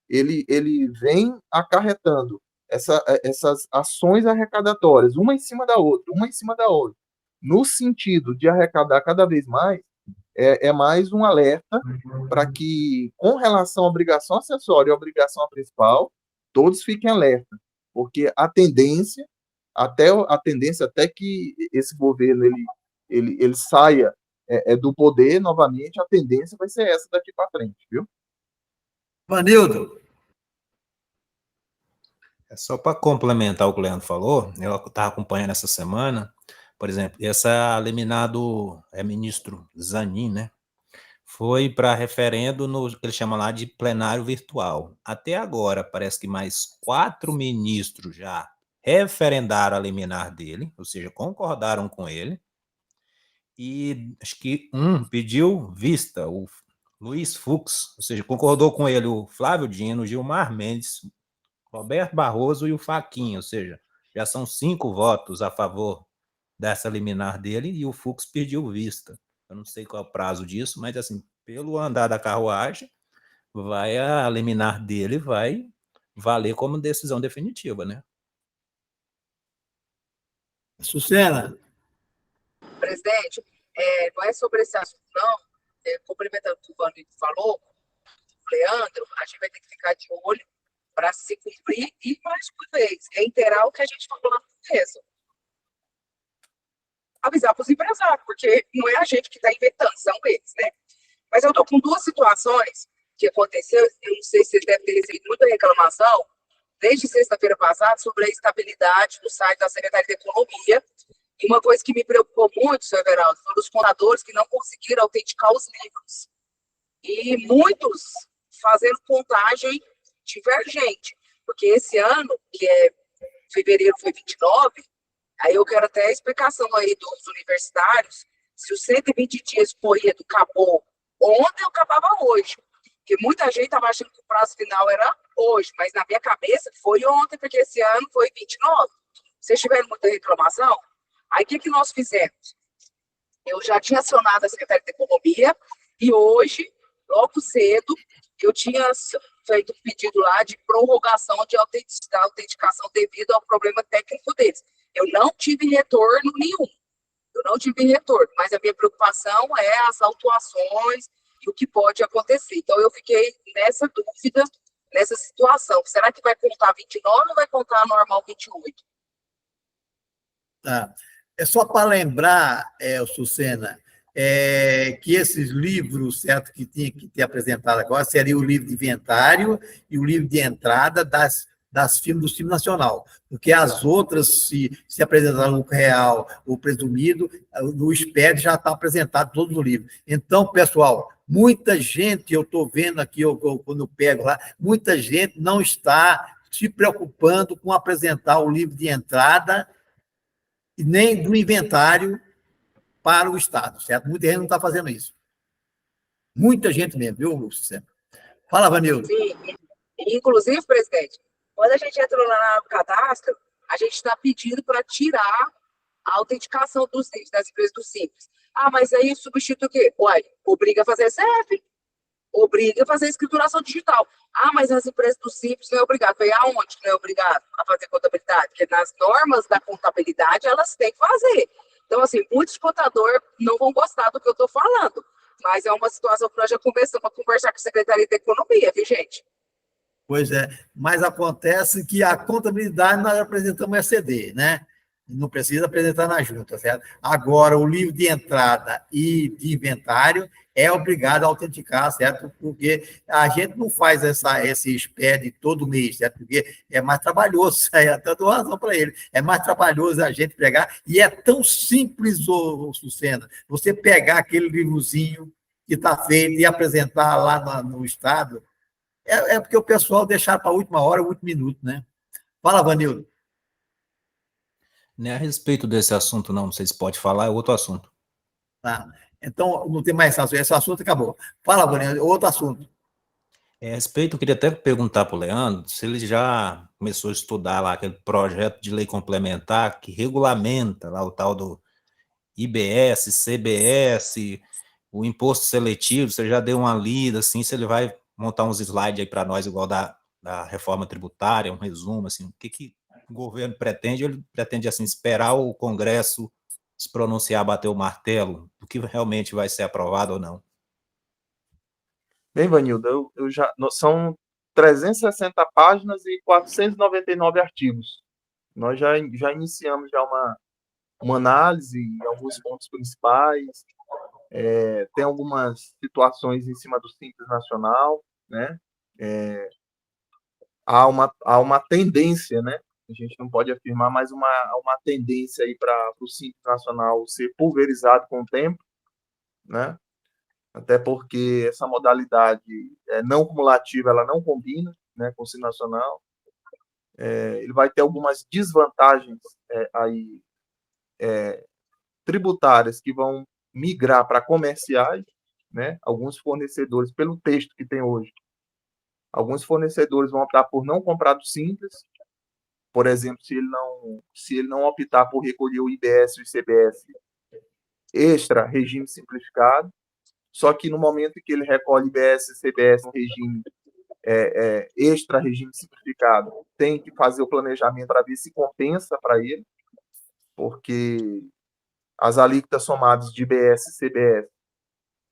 ele vem acarretando essas ações arrecadatórias, uma em cima da outra, no sentido de arrecadar cada vez mais, é mais um alerta para que, com relação à obrigação acessória e à obrigação principal, todos fiquem alerta, porque a tendência até que esse governo ele saia do poder novamente, a tendência vai ser essa daqui para frente, viu? Vanildo. Só para complementar o que o Leandro falou, eu estava acompanhando essa semana, por exemplo, essa liminar do ministro Zanin, né? Foi para referendo no que ele chama lá de plenário virtual. Até agora, parece que mais 4 ministros já referendaram a liminar dele, ou seja, concordaram com ele, e acho que pediu vista, o Luiz Fux, ou seja, concordou com ele o Flávio Dino, Gilmar Mendes, Roberto Barroso e o Fachin, ou seja, já são 5 votos a favor dessa liminar dele e o Fux pediu vista. Eu não sei qual é o prazo disso, mas assim, pelo andar da carruagem, a liminar dele vai valer como decisão definitiva, né? Sucena. Presidente, não é sobre esse assunto, não. Complementando o que o Vanildo falou, o Leandro, a gente vai ter que ficar de olho para se cumprir e, mais uma vez, reiterar o que a gente falou lá no começo. Avisar para os empresários, porque não é a gente que está inventando, são eles, né? Mas eu estou com 2 situações que aconteceu, eu não sei se vocês devem ter recebido muita reclamação, desde sexta-feira passada, sobre a estabilidade do site da Secretaria de Economia. E uma coisa que me preocupou muito, senhor Everaldo, foram os contadores que não conseguiram autenticar os livros. E muitos fazendo contagem divergente, porque esse ano, que fevereiro foi 29, aí eu quero até a explicação aí dos universitários, se os 120 dias corrido acabou ontem ou acabava hoje, porque muita gente estava achando que o prazo final era hoje, mas na minha cabeça foi ontem, porque esse ano foi 29. Vocês tiveram muita reclamação? Aí o que nós fizemos? Eu já tinha acionado a Secretaria de Economia e hoje, logo cedo, eu tinha feito um pedido lá de prorrogação de autenticação devido ao problema técnico deles. Eu não tive retorno nenhum. Mas a minha preocupação é as autuações e o que pode acontecer. Então, eu fiquei nessa dúvida, nessa situação. Será que vai contar 29 ou vai contar normal 28? Tá. É só para lembrar, Sucena, que esses livros, certo, que tinha que ter apresentado agora, seria o livro de inventário e o livro de entrada das firmas do Simples Nacional, porque as outras, se apresentaram no real ou presumido, no SPED já está apresentado todo no livro. Então, pessoal, muita gente, eu estou vendo aqui, quando eu pego lá, muita gente não está se preocupando com apresentar o livro de entrada e nem do inventário para o Estado, certo? Muita gente não está fazendo isso. Muita gente mesmo, viu, Lúcio? Fala, Vanildo. Sim, inclusive, presidente, quando a gente entra lá no cadastro, a gente está pedindo para tirar a autenticação dos livros das empresas do Simples. Ah, mas aí substitui o quê? Uai, obriga a fazer CF, obriga a fazer escrituração digital. Ah, mas as empresas do Simples não é obrigado. Foi aonde que não é obrigado a fazer contabilidade? Porque nas normas da contabilidade elas têm que fazer. Então, assim, muitos contadores não vão gostar do que eu estou falando, mas é uma situação que nós já começamos a conversar com a Secretaria da Economia, viu, gente? Pois é, mas acontece que a contabilidade nós apresentamos ECD, né? Não precisa apresentar na junta, certo? Agora, o livro de entrada e de inventário é obrigado a autenticar, certo? Porque a gente não faz esse SPED todo mês, certo? Porque é mais trabalhoso, até dou razão para ele, é mais trabalhoso a gente pegar, e é tão simples, Sucena, você pegar aquele livrozinho que está feito e apresentar lá no Estado, porque o pessoal deixar para a última hora, o último minuto, né? Fala, Vanildo. Nem a respeito desse assunto, não sei se pode falar, é outro assunto. Tá. Então, não tem mais esse assunto acabou. Fala, Vanildo, outro assunto. A respeito, eu queria até perguntar para o Leandro se ele já começou a estudar lá aquele projeto de lei complementar que regulamenta lá o tal do IBS, CBS, o imposto seletivo, você já deu uma lida, assim, se ele vai montar uns slides aí para nós, igual da reforma tributária, um resumo, assim, o que o governo pretende? Ele pretende, assim, esperar o Congresso se pronunciar, bater o martelo, do que realmente vai ser aprovado ou não? Bem, Vanildo, são 360 páginas e 499 artigos. Nós já iniciamos já uma análise, alguns pontos principais, tem algumas situações em cima do Simples Nacional, né? Há uma tendência, né? A gente não pode afirmar, mas uma tendência aí para o Simples Nacional ser pulverizado com o tempo, né? Até porque essa modalidade não cumulativa, ela não combina, né, com o Simples Nacional. Ele vai ter algumas desvantagens aí tributárias que vão migrar para comerciais, né? Alguns fornecedores, pelo texto que tem hoje, alguns fornecedores vão optar por não comprar do Simples, por exemplo, se ele não optar por recolher o IBS e o ICBS extra regime simplificado, só que no momento em que ele recolhe IBS e ICBS no regime extra regime simplificado, tem que fazer o planejamento para ver se compensa para ele, porque as alíquotas somadas de IBS e CBS,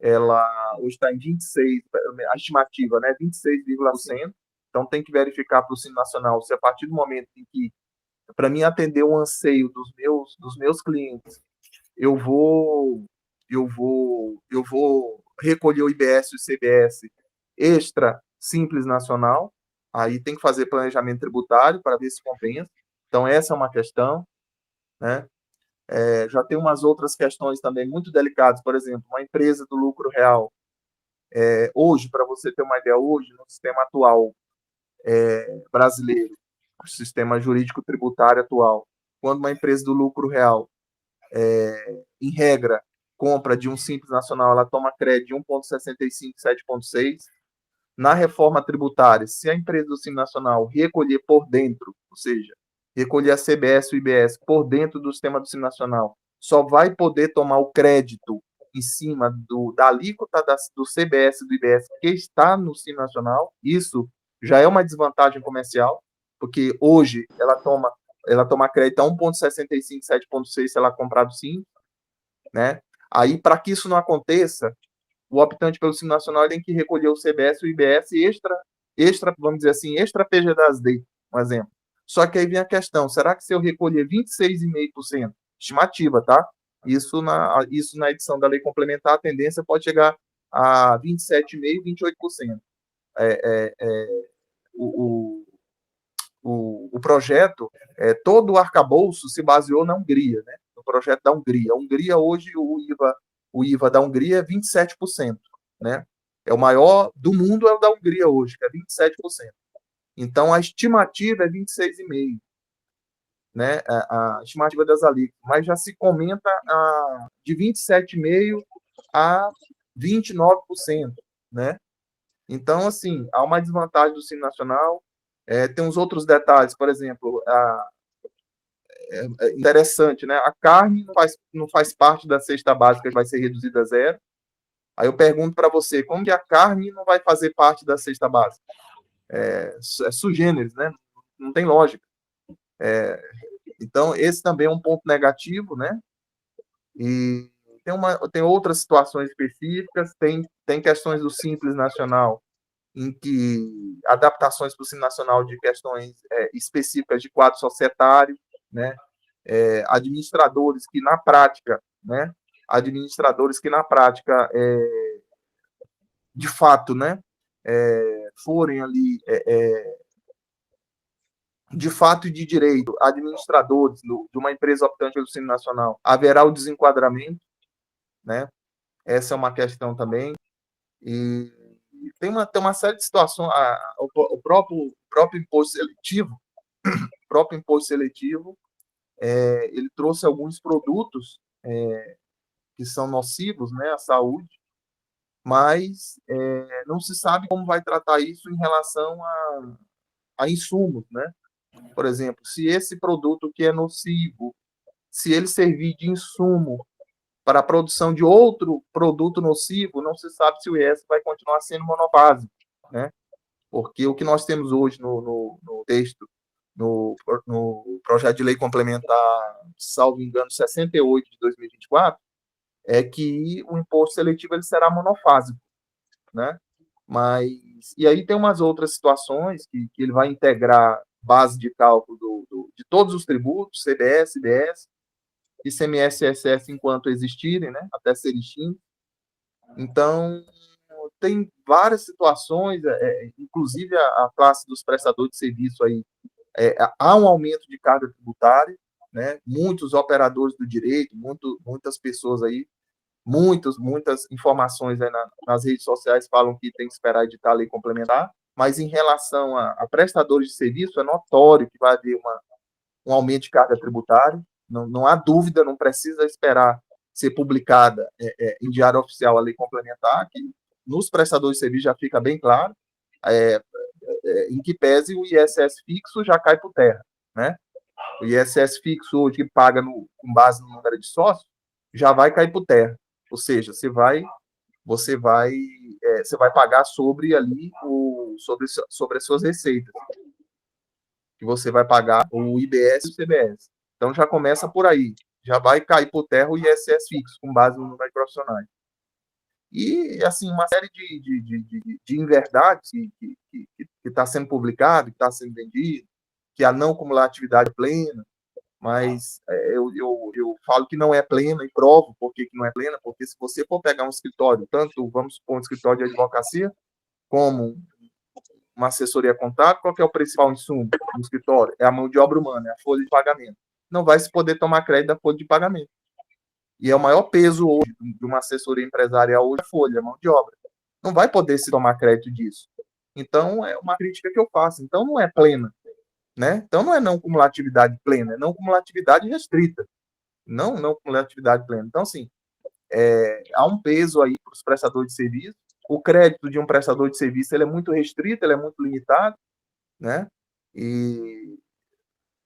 ela hoje está em 26, a estimativa, né, 26,1%, então tem que verificar para o Simples Nacional se a partir do momento em que, para mim atender o anseio dos meus clientes, eu vou recolher o IBS e o CBS extra Simples Nacional, aí tem que fazer planejamento tributário para ver se compensa. Então, essa é uma questão, né? Já tem umas outras questões também muito delicadas, por exemplo, uma empresa do lucro real. Hoje, para você ter uma ideia, hoje, no sistema atual brasileiro, o sistema jurídico tributário atual, quando uma empresa do lucro real, em regra, compra de um Simples Nacional, ela toma crédito de 1,65, 7,6. Na reforma tributária, se a empresa do Simples Nacional recolher por dentro, ou seja, recolher a CBS e o IBS por dentro do sistema do Simples Nacional, só vai poder tomar o crédito em cima da alíquota do CBS e do IBS que está no Simples Nacional. Isso já é uma desvantagem comercial, porque hoje ela toma crédito a 1,65, 7,6 se ela comprar do Simples, né? Aí, para que isso não aconteça, o optante pelo Simples Nacional tem que recolher o CBS e o IBS extra, vamos dizer assim, extra PG das D, um exemplo. Só que aí vem a questão, será que se eu recolher 26,5%, estimativa, tá? Isso na edição da lei complementar, a tendência pode chegar a 27,5%, 28%. O projeto, todo o arcabouço se baseou na Hungria, né? No projeto da Hungria. A Hungria, hoje, o IVA da Hungria é 27%, né? É o maior do mundo, é o da Hungria hoje, que é 27%. Então, a estimativa é 26,5%, né? A estimativa das alíquotas, mas já se comenta de 27,5% a 29%, né? Então, assim, há uma desvantagem do Simples Nacional. Tem uns outros detalhes, por exemplo, é interessante, né? A carne não faz parte da cesta básica que vai ser reduzida a zero. Aí eu pergunto para você, como que a carne não vai fazer parte da cesta básica? É sui generis, né? Não tem lógica. Então, esse também é um ponto negativo, né? E tem outras situações específicas, tem questões do Simples Nacional, em que adaptações para o Simples Nacional de questões específicas de quadro societário, né? Administradores que na prática, né? De fato, né? Forem ali de fato e de direito, administradores de uma empresa optante pelo Simples Nacional, haverá o desenquadramento, né? Essa é uma questão também. E tem uma série de situações. O próprio imposto seletivo, ele trouxe alguns produtos que são nocivos, né, à saúde, mas não se sabe como vai tratar isso em relação a insumos, né? Por exemplo, se esse produto que é nocivo, se ele servir de insumo para a produção de outro produto nocivo, não se sabe se o IS vai continuar sendo monobásico, né? Porque o que nós temos hoje no texto, no projeto de lei complementar, salvo engano, 68 de 2024, é que o imposto seletivo ele será monofásico, né? Mas, e aí tem umas outras situações que ele vai integrar base de cálculo de todos os tributos, CBS, IBS, ICMS e ISS enquanto existirem, né, até ser extinto. Então, tem várias situações, inclusive a classe dos prestadores de serviço aí, há um aumento de carga tributária, né, muitos operadores do direito, muitas pessoas aí, muitas informações aí nas redes sociais falam que tem que esperar editar a lei complementar, mas em relação a prestadores de serviço, é notório que vai haver um aumento de carga tributária, não há dúvida, não precisa esperar ser publicada em diário oficial a lei complementar, que nos prestadores de serviço já fica bem claro, em que pese o ISS fixo já cai por terra, né? O ISS fixo hoje que paga com base no número de sócios já vai cair por terra, ou seja, você vai pagar sobre ali sobre as suas receitas, que você vai pagar o IBS e o CBS. Então já começa por aí, já vai cair por terra o ISS fixo com base no número de profissionais. E assim uma série de inverdades que está sendo publicado, que está sendo vendido, que a não cumulatividade plena, mas eu falo que não é plena e provo por que não é plena, porque se você for pegar um escritório, tanto, vamos supor, um escritório de advocacia, como uma assessoria contábil, qual que é o principal insumo no escritório? É a mão de obra humana, é a folha de pagamento. Não vai se poder tomar crédito da folha de pagamento. E é o maior peso hoje de uma assessoria empresarial hoje, a folha, a mão de obra. Não vai poder se tomar crédito disso. Então, é uma crítica que eu faço. Então, não é plena, né? Então, não é não cumulatividade plena, é não cumulatividade restrita. Não cumulatividade plena. Então, assim, há um peso aí para os prestadores de serviço. O crédito de um prestador de serviço ele é muito restrito, ele é muito limitado, né? E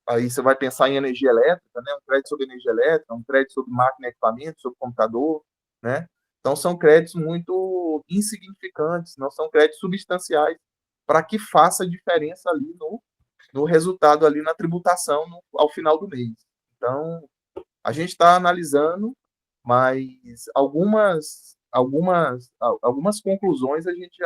aí você vai pensar em energia elétrica, né? Um crédito sobre energia elétrica, um crédito sobre máquina e equipamento, sobre computador, né? Então, são créditos muito insignificantes, não são créditos substanciais para que faça diferença ali no resultado, ali na tributação ao final do mês. Então, a gente está analisando, mas algumas conclusões a gente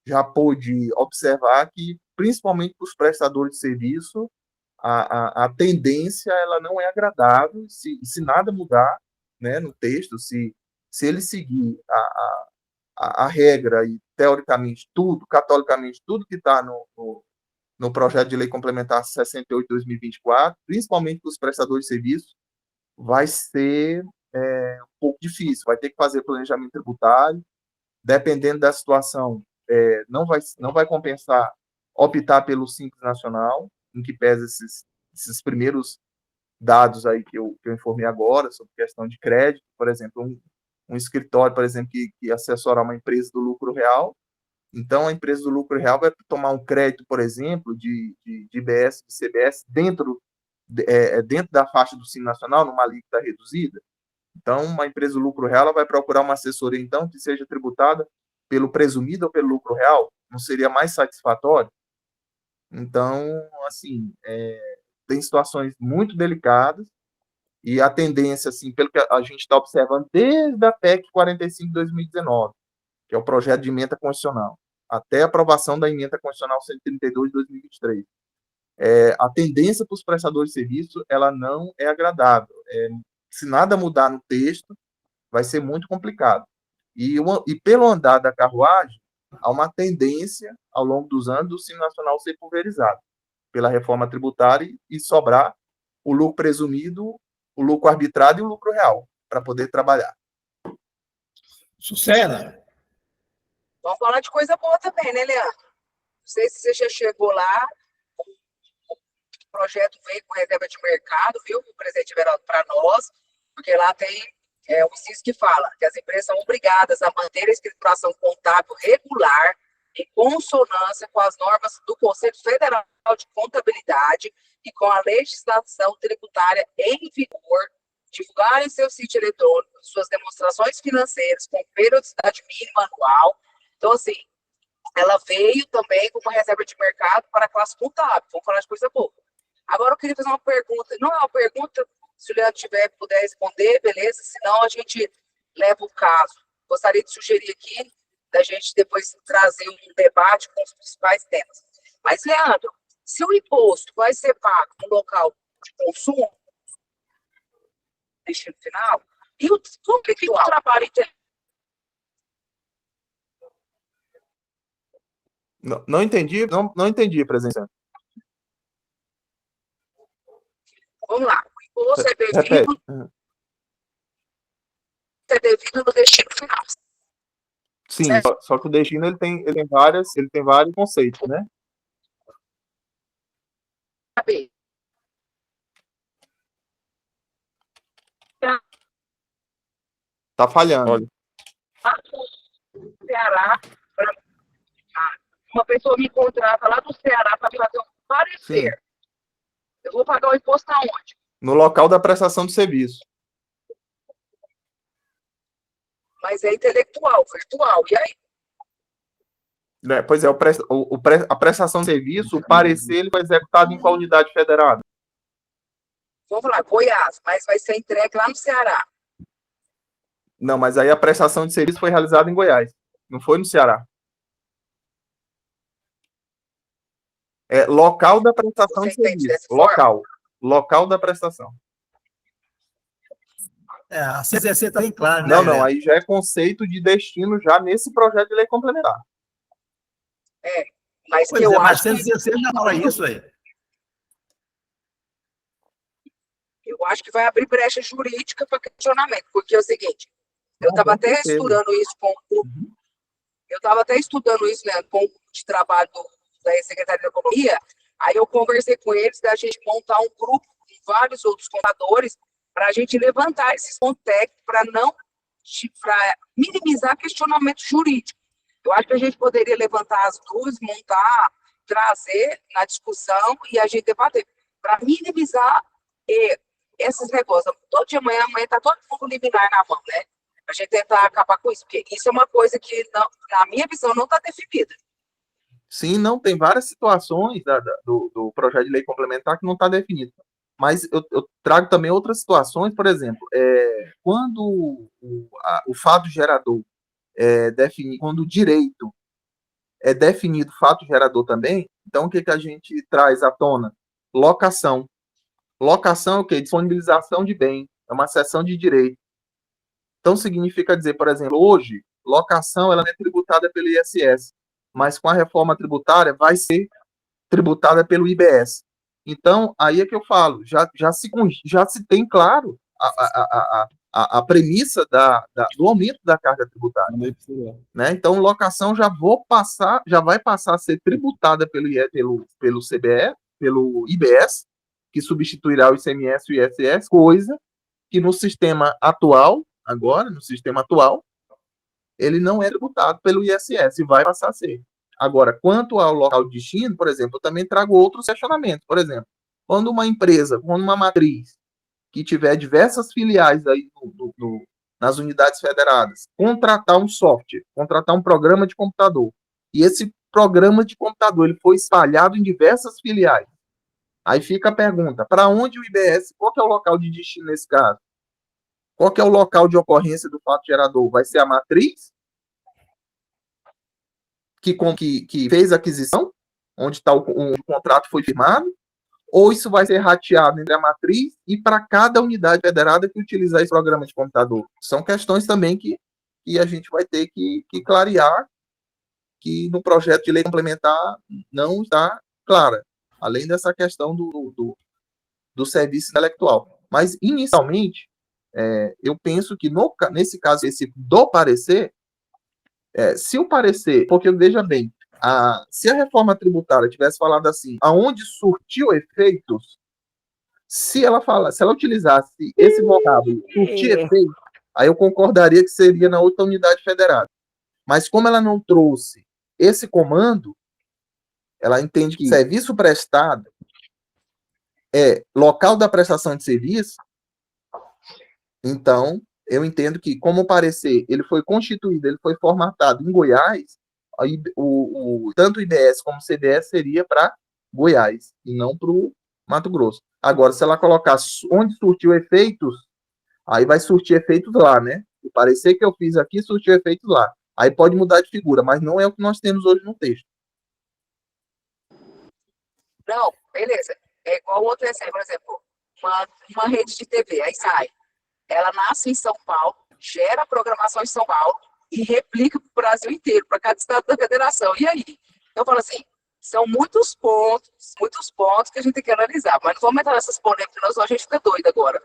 já pôde observar que, principalmente para os prestadores de serviço, a tendência ela não é agradável, se nada mudar, né, no texto, se ele seguir a regra e, teoricamente, catolicamente, tudo que está no projeto de lei complementar 68 de 2024, principalmente para os prestadores de serviço, vai ser um pouco difícil, vai ter que fazer planejamento tributário, dependendo da situação, não vai compensar optar pelo Simples Nacional, em que pesa esses primeiros dados aí que eu informei agora, sobre questão de crédito, por exemplo, um escritório, por exemplo, que assessorar uma empresa do lucro real, então a empresa do lucro real vai tomar um crédito, por exemplo, de IBS, de CBS, dentro dentro da faixa do Simples Nacional, numa alíquota reduzida. Então, uma empresa do lucro real ela vai procurar uma assessoria, então, que seja tributada pelo presumido ou pelo lucro real? Não seria mais satisfatório? Então, assim, tem situações muito delicadas e a tendência, assim, pelo que a gente está observando desde a PEC 45 de 2019, que é o projeto de emenda constitucional, até a aprovação da emenda constitucional 132 de 2023, a tendência para os prestadores de serviço, ela não é agradável. Se nada mudar no texto, vai ser muito complicado. E pelo andar da carruagem, há uma tendência, ao longo dos anos, do Simples Nacional ser pulverizado pela reforma tributária e sobrar o lucro presumido, o lucro arbitrado e o lucro real, para poder trabalhar. Sucena. Vamos falar de coisa boa também, né, Leandro? Não sei se você já chegou lá, o projeto veio com reserva de mercado, viu, o presidente Everaldo, para nós, porque lá tem um inciso que fala que as empresas são obrigadas a manter a escrituração contábil regular em consonância com as normas do Conselho Federal de Contabilidade e com a legislação tributária em vigor, divulgar em seu sítio eletrônico suas demonstrações financeiras com periodicidade mínima anual. Então, assim, ela veio também com uma reserva de mercado para a classe contábil. Vamos falar de coisa boa. Agora, eu queria fazer uma pergunta. Não é uma pergunta, se o Leandro puder responder, beleza. Senão, a gente leva o caso. Gostaria de sugerir aqui, da gente depois trazer um debate com os principais temas. Mas, Leandro, se o imposto vai ser pago no local de consumo, destino final, e como que o trabalho Não entendi, não entendi, presidente. Vamos lá, o imposto é devido no destino final. Sim, só que o destino ele tem vários conceitos, né? Tá falhando, olha. Ceará, uma pessoa me contrata lá do Ceará para fazer um parecer. Sim. Eu vou pagar o imposto aonde? No local da prestação de serviço. Mas é intelectual, virtual, e aí? Pois é, a prestação de serviço, o parecer, ele foi executado em qual unidade federada? Vamos lá, Goiás, mas vai ser entregue lá no Ceará. Não, mas aí a prestação de serviço foi realizada em Goiás, não foi no Ceará. Local da prestação de serviço. Local da prestação. A CCC está bem claro, né? Não, aí já é conceito de destino já nesse projeto de lei complementar. Mas que eu acho que... a CCC já fala isso aí. Eu acho que vai abrir brecha jurídica para questionamento, porque é o seguinte, eu estava até estudando isso Leandro, com o de trabalho da Secretaria da Economia, aí eu conversei com eles da gente montar um grupo com vários outros contadores para a gente levantar esses pontos técnicos para minimizar questionamento jurídico. Eu acho que a gente poderia levantar as duas, montar, trazer na discussão e a gente debater para minimizar esses negócios. Todo dia amanhã está todo mundo liminar na mão, né? A gente tentar acabar com isso, porque isso é uma coisa que, na minha visão, não está definida. Sim, não, tem várias situações do projeto de lei complementar que não está definido. Mas eu trago também outras situações, por exemplo, quando o fato gerador quando o direito é definido fato gerador também, então o que a gente traz à tona? Locação. Locação é o quê? Disponibilização de bem, é uma cessão de direito. Então significa dizer, por exemplo, hoje, locação ela não é tributada pelo ISS, mas com a reforma tributária vai ser tributada pelo IBS. Então, aí é que eu falo, já se tem claro a premissa do aumento da carga tributária. Né? Então, locação já vai passar a ser tributada pelo CBE, pelo IBS, que substituirá o ICMS e o ISS, coisa que no sistema atual, ele não é tributado pelo ISS e vai passar a ser. Agora, quanto ao local de destino, por exemplo, eu também trago outros questionamentos. Por exemplo, Quando uma empresa, quando uma matriz que tiver diversas filiais aí nas unidades federadas, contratar um software, contratar um programa de computador, e esse programa de computador ele foi espalhado em diversas filiais, aí fica a pergunta, para onde o IBS, qual que é o local de destino nesse caso? Qual que é o local de ocorrência do fato gerador? Vai ser a matriz que fez a aquisição, onde o contrato foi firmado, ou isso vai ser rateado entre a matriz e para cada unidade federada que utilizar esse programa de computador? São questões também que a gente vai ter que clarear, que no projeto de lei complementar não está clara, além dessa questão do serviço intelectual. Mas, inicialmente, eu penso que nesse caso específico do parecer, se o parecer, porque veja bem, se a reforma tributária tivesse falado assim, aonde surtiu efeitos, se ela utilizasse esse vocábulo, surtir efeitos, aí eu concordaria que seria na outra unidade federada. Mas como ela não trouxe esse comando, ela entende que serviço prestado é local da prestação de serviço, então eu entendo que, como o parecer ele foi constituído, ele foi formatado em Goiás, aí tanto o IBS como o CBS seria para Goiás e não para o Mato Grosso. Agora, se ela colocar onde surtiu efeitos, aí vai surtir efeitos lá, né? O parecer que eu fiz aqui surtiu efeitos lá. Aí pode mudar de figura, mas não é o que nós temos hoje no texto. Não, beleza. É igual outro exemplo, por exemplo, uma rede de TV, aí sai. Ela nasce em São Paulo, gera programação em São Paulo e replica para o Brasil inteiro, para cada estado da federação. E aí? Eu falo assim, são muitos pontos que a gente tem que analisar, mas não vamos entrar nessas polêmicas, senão a gente fica doido agora.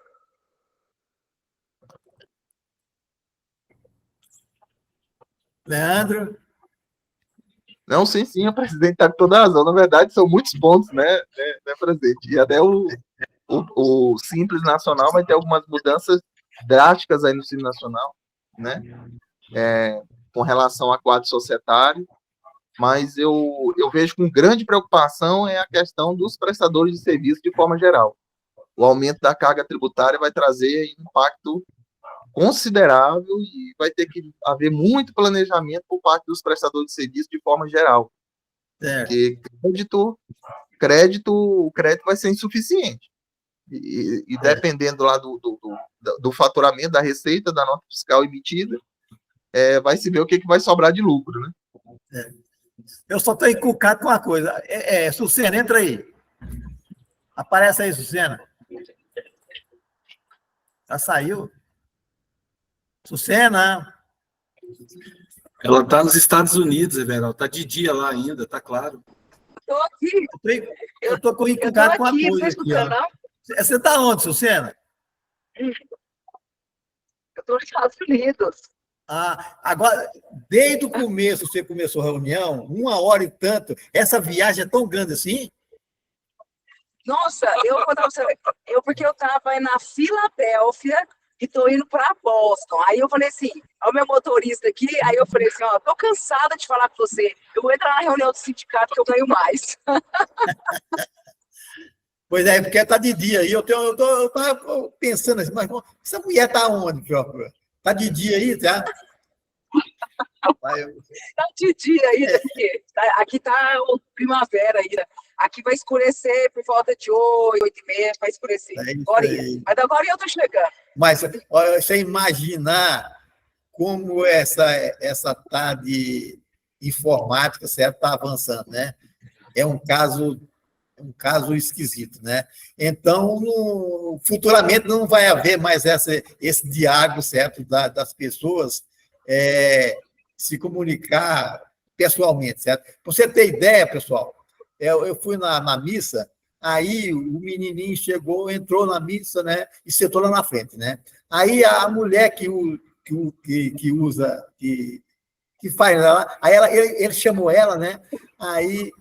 Leandro? Não, sim, o presidente está com toda a razão. Na verdade, são muitos pontos, né, presidente? E até o Simples Nacional vai ter algumas mudanças drásticas aí no Simples Nacional, né? Com relação a quadro societário, mas eu vejo com grande preocupação a questão dos prestadores de serviço de forma geral. O aumento da carga tributária vai trazer um impacto considerável e vai ter que haver muito planejamento por parte dos prestadores de serviço de forma geral. Porque o crédito vai ser insuficiente. E dependendo lá do faturamento, da receita, da nota fiscal emitida, vai se ver o que vai sobrar de lucro, né? Eu só estou encucado com uma coisa. Sucena, entra aí. Aparece aí, Sucena. Já saiu? Sucena. Ela está nos Estados Unidos, Everaldo. Está de dia lá ainda, tá claro. Estou aqui. Eu estou encucado com uma aqui, coisa aqui. Você está onde, Sucena? Eu estou nos Estados Unidos. Agora, desde o começo, você começou a reunião, 1h e tanto, essa viagem é tão grande assim? Nossa, porque eu estava na Filadélfia e estou indo para Boston. Aí eu falei assim, ao meu motorista aqui, aí eu falei assim, estou cansada de falar com você, eu vou entrar na reunião do sindicato que eu ganho mais. Pois é, porque está de dia aí, eu estava pensando assim, mas essa mulher está onde, próprio? Está de dia aí, tá? Está de dia ainda, aqui está primavera ainda. Aqui vai escurecer por volta de 8h30, vai escurecer. Mas agora eu estou chegando. Mas você imaginar como essa de informática, certo, está avançando, né? É um caso esquisito, né? Então, futuramente não vai haver mais esse diálogo, certo, das pessoas se comunicar pessoalmente, certo? Para você ter ideia, pessoal, eu fui na missa, aí o menininho chegou, entrou na missa, né? E sentou lá na frente, né? Aí a mulher que faz lá, aí ele chamou ela, né? Aí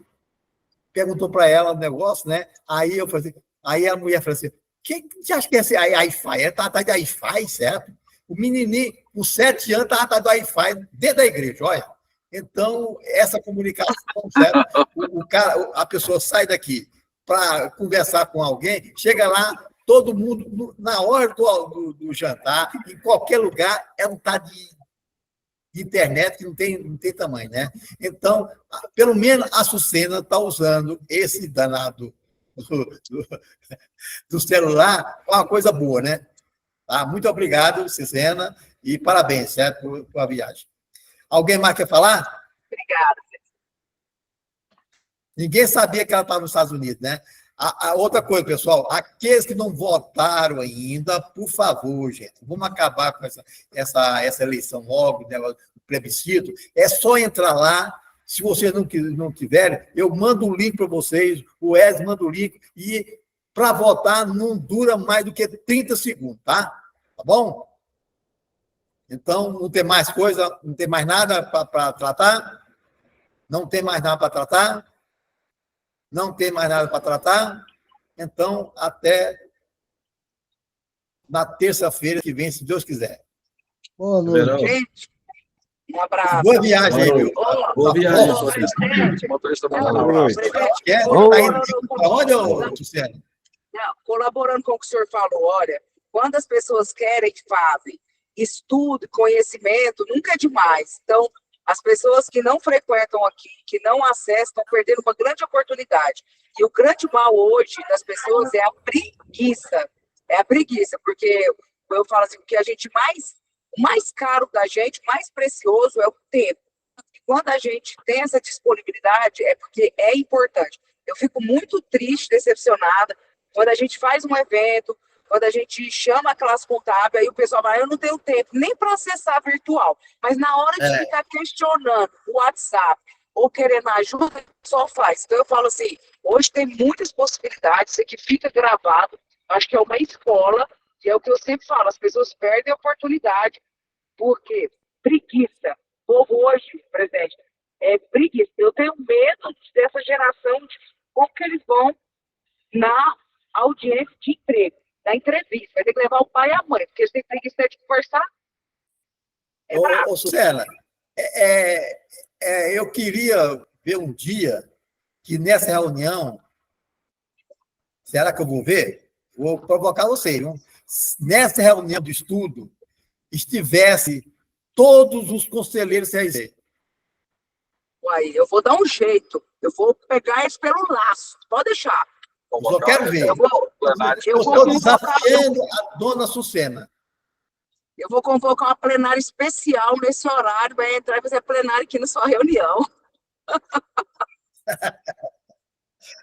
perguntou para ela o negócio, né? Aí eu falei assim, aí a mulher falou assim, quem você acha que é esse Wi-Fi? Ela está atrás de Wi-Fi, certo? O menininho, com 7 anos, estava atrás do Wi-Fi dentro da igreja, olha. Então, essa comunicação, certo? A pessoa sai daqui para conversar com alguém, chega lá, todo mundo, na hora do jantar, em qualquer lugar, é um tal de internet que não tem tamanho, né? Então, pelo menos a Sucena está usando esse danado do celular, é uma coisa boa, né? Tá? Muito obrigado, Sucena, e parabéns, certo, por a viagem. Alguém mais quer falar? Obrigada. Ninguém sabia que ela estava nos Estados Unidos, né? A outra coisa, pessoal, aqueles que não votaram ainda, por favor, gente, vamos acabar com essa eleição logo, né, o plebiscito. É só entrar lá. Se vocês não tiverem, eu mando um link para vocês, o Wes manda o link, e para votar não dura mais do que 30 segundos, tá? Tá bom? Então, não tem mais coisa, não tem mais nada para tratar? Não tem mais nada para tratar? Não tem mais nada para tratar? Então, até na terça-feira que vem, se Deus quiser. Boa noite. Gente, um abraço. Boa viagem aí, viu? Boa viagem, Motorista. Está indo para onde, Luciano? Colaborando com o que o senhor falou, olha, quando as pessoas querem, fazem. Estudo, conhecimento, nunca é demais. Então, as pessoas que não frequentam aqui, que não acessam, estão perdendo uma grande oportunidade. E o grande mal hoje das pessoas é a preguiça. É a preguiça, porque eu falo assim, o que a gente o mais caro da gente, o mais precioso é o tempo. E quando a gente tem essa disponibilidade, é porque é importante. Eu fico muito triste, decepcionada, quando a gente faz um evento, quando a gente chama a classe contábil, aí o pessoal vai, eu não tenho tempo nem para acessar virtual. Mas na hora de ficar questionando o WhatsApp ou querendo ajuda, só faz. Então eu falo assim, hoje tem muitas possibilidades, isso aqui fica gravado, acho que é uma escola, e é o que eu sempre falo, as pessoas perdem a oportunidade, porque preguiça. O povo hoje, presidente, é preguiça. Eu tenho medo dessa geração, de como que eles vão na audiência de emprego. Da entrevista, vai ter que levar o pai e a mãe, porque eles têm preguiça de conversar. Ô, Sucena, eu queria ver um dia que nessa reunião, será que eu vou ver? Vou provocar vocês, viu? Nessa reunião de estudo, estivesse todos os conselheiros CRC. Uai, eu vou dar um jeito, eu vou pegar eles pelo laço, pode deixar. Eu só quero ver. Eu estou vou desafiando a dona Sucena. Eu vou convocar uma plenária especial nesse horário, vai entrar e fazer plenária aqui na sua reunião.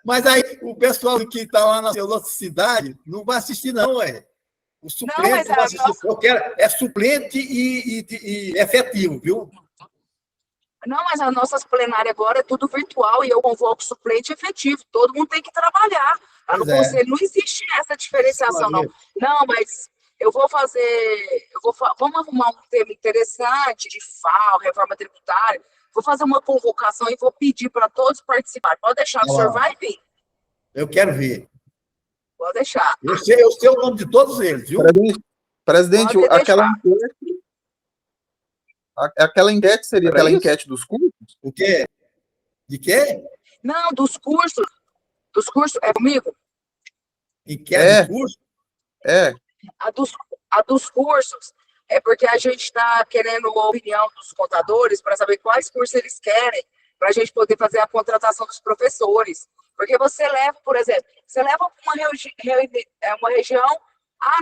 Mas aí o pessoal que está lá na outra cidade não vai assistir, não, ué. O suplente não vai assistir. Eu quero, é suplente e efetivo, viu? Não, mas as nossas plenárias agora é tudo virtual e eu convoco suplente efetivo. Todo mundo tem que trabalhar. Lá no conselho não existe essa diferenciação, não. Não, mas eu vou fazer... vamos arrumar um tema interessante de FAO, reforma tributária. Vou fazer uma convocação e vou pedir para todos participarem. Pode deixar, o senhor vai vir. Eu quero ver. Pode deixar. Eu sei o nome de todos eles, viu? Presidente, aquela enquete seria aquela enquete dos cursos? O quê? De quê? Não, dos cursos. Dos cursos, é comigo? Enquete dos cursos? A dos cursos é porque a gente está querendo a opinião dos contadores para saber quais cursos eles querem, para a gente poder fazer a contratação dos professores. Porque você leva, por exemplo, você leva uma região,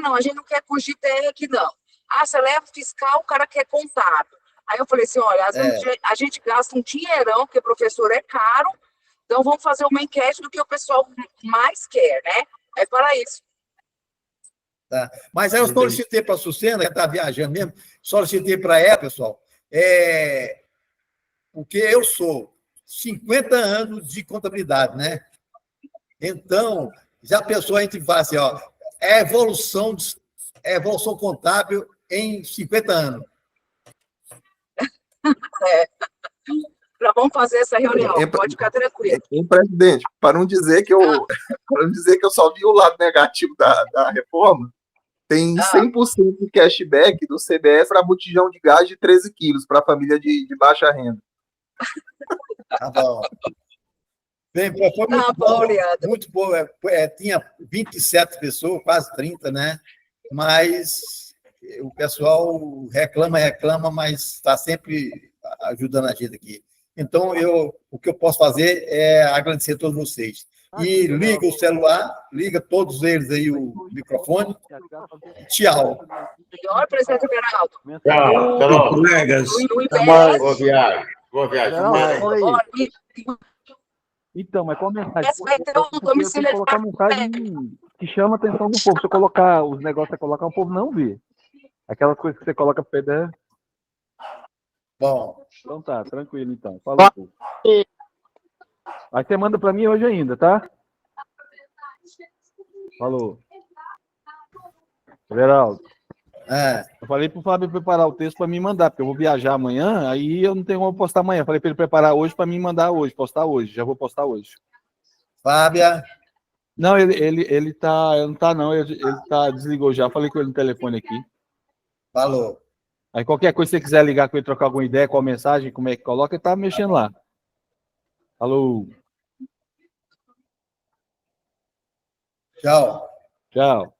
não, a gente não quer curso de TR aqui, não. Você leva fiscal, o cara quer contábil. Aí eu falei assim, olha, às vezes a gente gasta um dinheirão, porque professor é caro, então vamos fazer uma enquete do que o pessoal mais quer, né? É para isso. Tá. Mas aí eu solicitei para a Sucena, que está viajando mesmo, solicitei para ela, pessoal, porque eu sou 50 anos de contabilidade, né? Então, já pensou, a gente fala assim, ó, evolução contábil em 50 anos. Vamos fazer essa reunião, pode ficar tranquilo. Presidente, para não dizer que eu só vi o lado negativo da reforma, tem 100% de cashback do CBS para botijão de gás de 13 quilos para a família de baixa renda. Tá bom. Bem, foi muito Ah, bom, Leandro. muito bom. Tinha 27 pessoas, quase 30, né? Mas o pessoal reclama, mas está sempre ajudando a gente aqui. Então, o que eu posso fazer é agradecer a todos vocês. E liga o celular, liga todos eles aí o microfone. Tchau. Olha, presidente Everaldo. Tchau, até logo. Colegas, No Boa viagem. Boa viagem. Geraldo, IBS, Então, mas qual a mensagem? esse vai ter um Porque eu tenho domicílio que colocar mensagem que chama a atenção do povo. Se eu colocar os negócios que colocar, o povo não vê. Aquelas coisas que você coloca para pedra. Bom. Então tá, tranquilo então. Falou. Pô. Aí você manda para mim hoje ainda, tá? Falou. Geraldo. Eu falei pro Fábio preparar o texto para me mandar, porque eu vou viajar amanhã, aí eu não tenho como postar amanhã. Falei para ele preparar hoje para me mandar hoje, postar hoje. Já vou postar hoje. Fábia. Não, ele tá, não tá não, ele tá, desligou já. Falei com ele no telefone aqui. Falou. Aí qualquer coisa, se você quiser ligar com ele, trocar alguma ideia, qual mensagem, como é que coloca, ele tá mexendo lá. Falou. Tchau. Tchau.